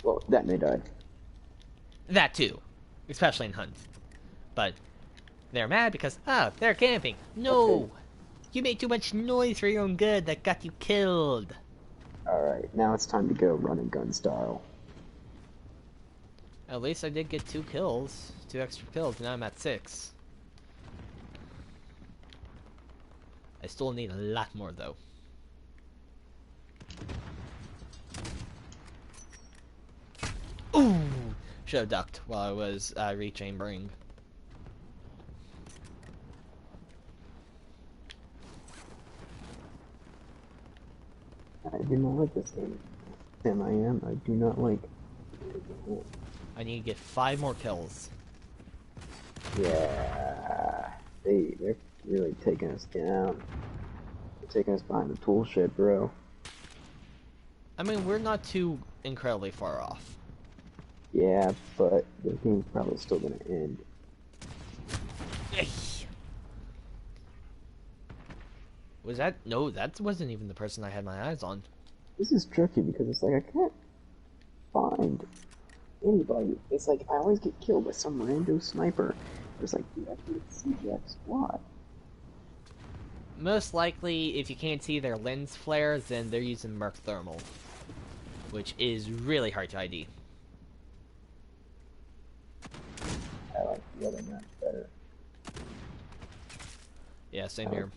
Well, that may die. That too, especially in hunts. But they're mad because, they're camping. No! Okay. You made too much noise for your own good that got you killed. Alright, now it's time to go run and gun style. At least I did get 2 kills. 2 extra kills, now I'm at 6. I still need a lot more though. Ooh! Should have ducked while I was rechambering. I do not like this game. Sam, I do not like. I need to get 5 more kills. Yeah, they're really taking us down. They're taking us behind the tool shed, bro. I mean, we're not too incredibly far off. Yeah, but the game's probably still gonna end. Was that? No, that wasn't even the person I had my eyes on. This is tricky because it's like I can't find anybody. It's like I always get killed by some rando sniper. It's like, dude, I can't see Jack squad. Most likely, if you can't see their lens flare, then they're using Merc Thermal, which is really hard to ID. I like the other map better. Yeah, same here.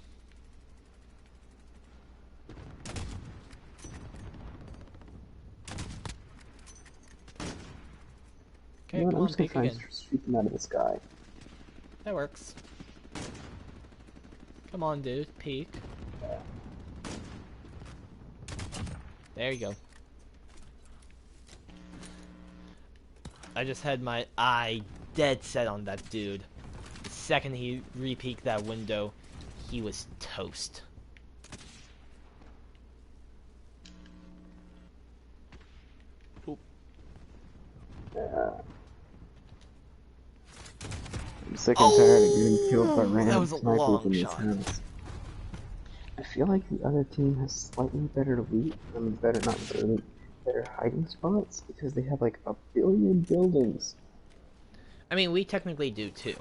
Okay, You know what, come I'm on, just gonna peek try again. and shoot them out of the sky. That works. Come on, dude, peek. There you go. I just had my eye dead set on that dude. The second he re-peeked that window, he was toast. Oop. I'm sick and tired of getting killed by Oh, that random was a snipers long in this shot. house. I feel like the other team has slightly better loot. I mean, better, not necessarily better hiding spots because they have like a billion buildings. I mean, we technically do too.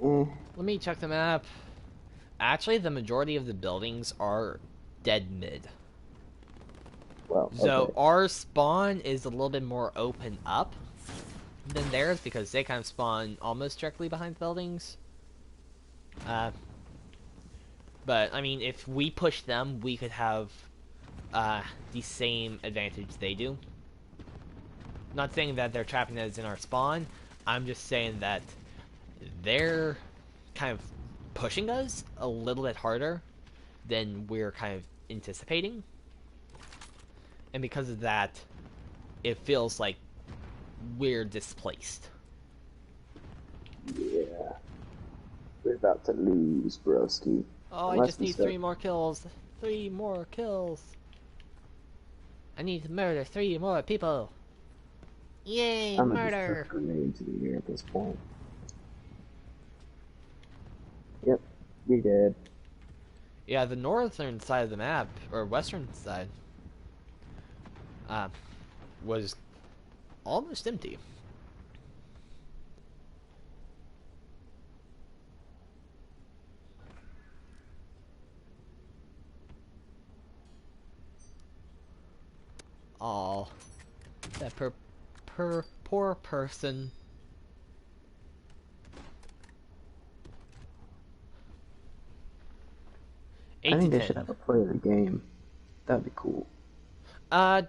Eh, Let me check the map. Actually, the majority of the buildings are dead mid. well, So okay. our spawn is a little bit more open up than theirs because they kind of spawn almost directly behind the buildings. Uh, but I mean, if we push them, we could have the same advantage they do. Not saying that they're trapping us in our spawn. I'm just saying that they're kind of pushing us a little bit harder than we're kind of anticipating. And because of that, it feels like we're displaced. Yeah, we're about to lose, broski. Oh, I Unless just we need start. 3 more kills. 3 more kills. I need to murder 3 more people. Yay, I'm gonna just chuck murder! a grenade into the air at this point. Yep, we dead. Yeah, the northern side of the map, or western side, uh, was almost empty. Oh, that poor person. I Eight to think they should ten. have a play of the game. That'd be cool. Uh,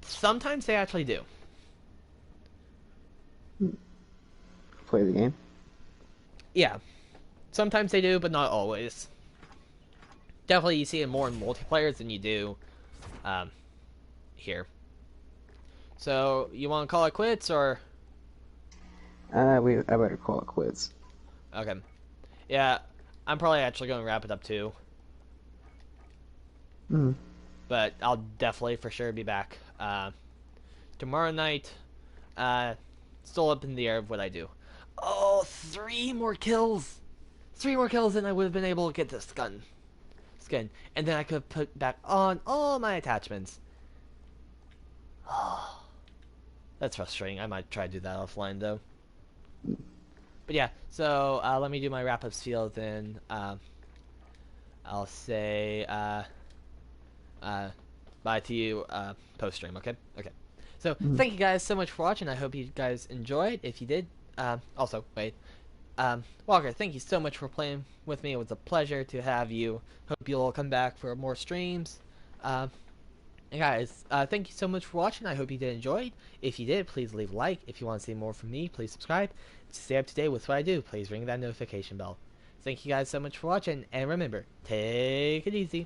sometimes they actually do. Hmm. Play the game. Yeah, sometimes they do, but not always. Definitely, you see it more in multiplayers than you do um, here. So, you want to call it quits, or I better call it quits. okay? Yeah, I'm probably actually going to wrap it up too. Hmm. But I'll definitely for sure be back tomorrow night. Uh, Still up in the air of what I do. Oh, 3 more kills! 3 more kills, and I would have been able to get this skin, and then I could have put back on all my attachments. Oh, that's frustrating. I might try to do that offline though. But yeah, so let me do my wrap up spiel. Then I'll say uh, bye to you post stream. Okay. Okay. So Hmm. thank you guys so much for watching. I hope you guys enjoyed. If you did, also wait, Walker, thank you so much for playing with me. It was a pleasure to have you. Hope you'll come back for more streams. And guys, thank you so much for watching. I hope you did enjoy. If you did, please leave a like. If you want to see more from me, please subscribe. To stay up to date with what I do, please ring that notification bell. Thank you guys so much for watching, and remember, take it easy.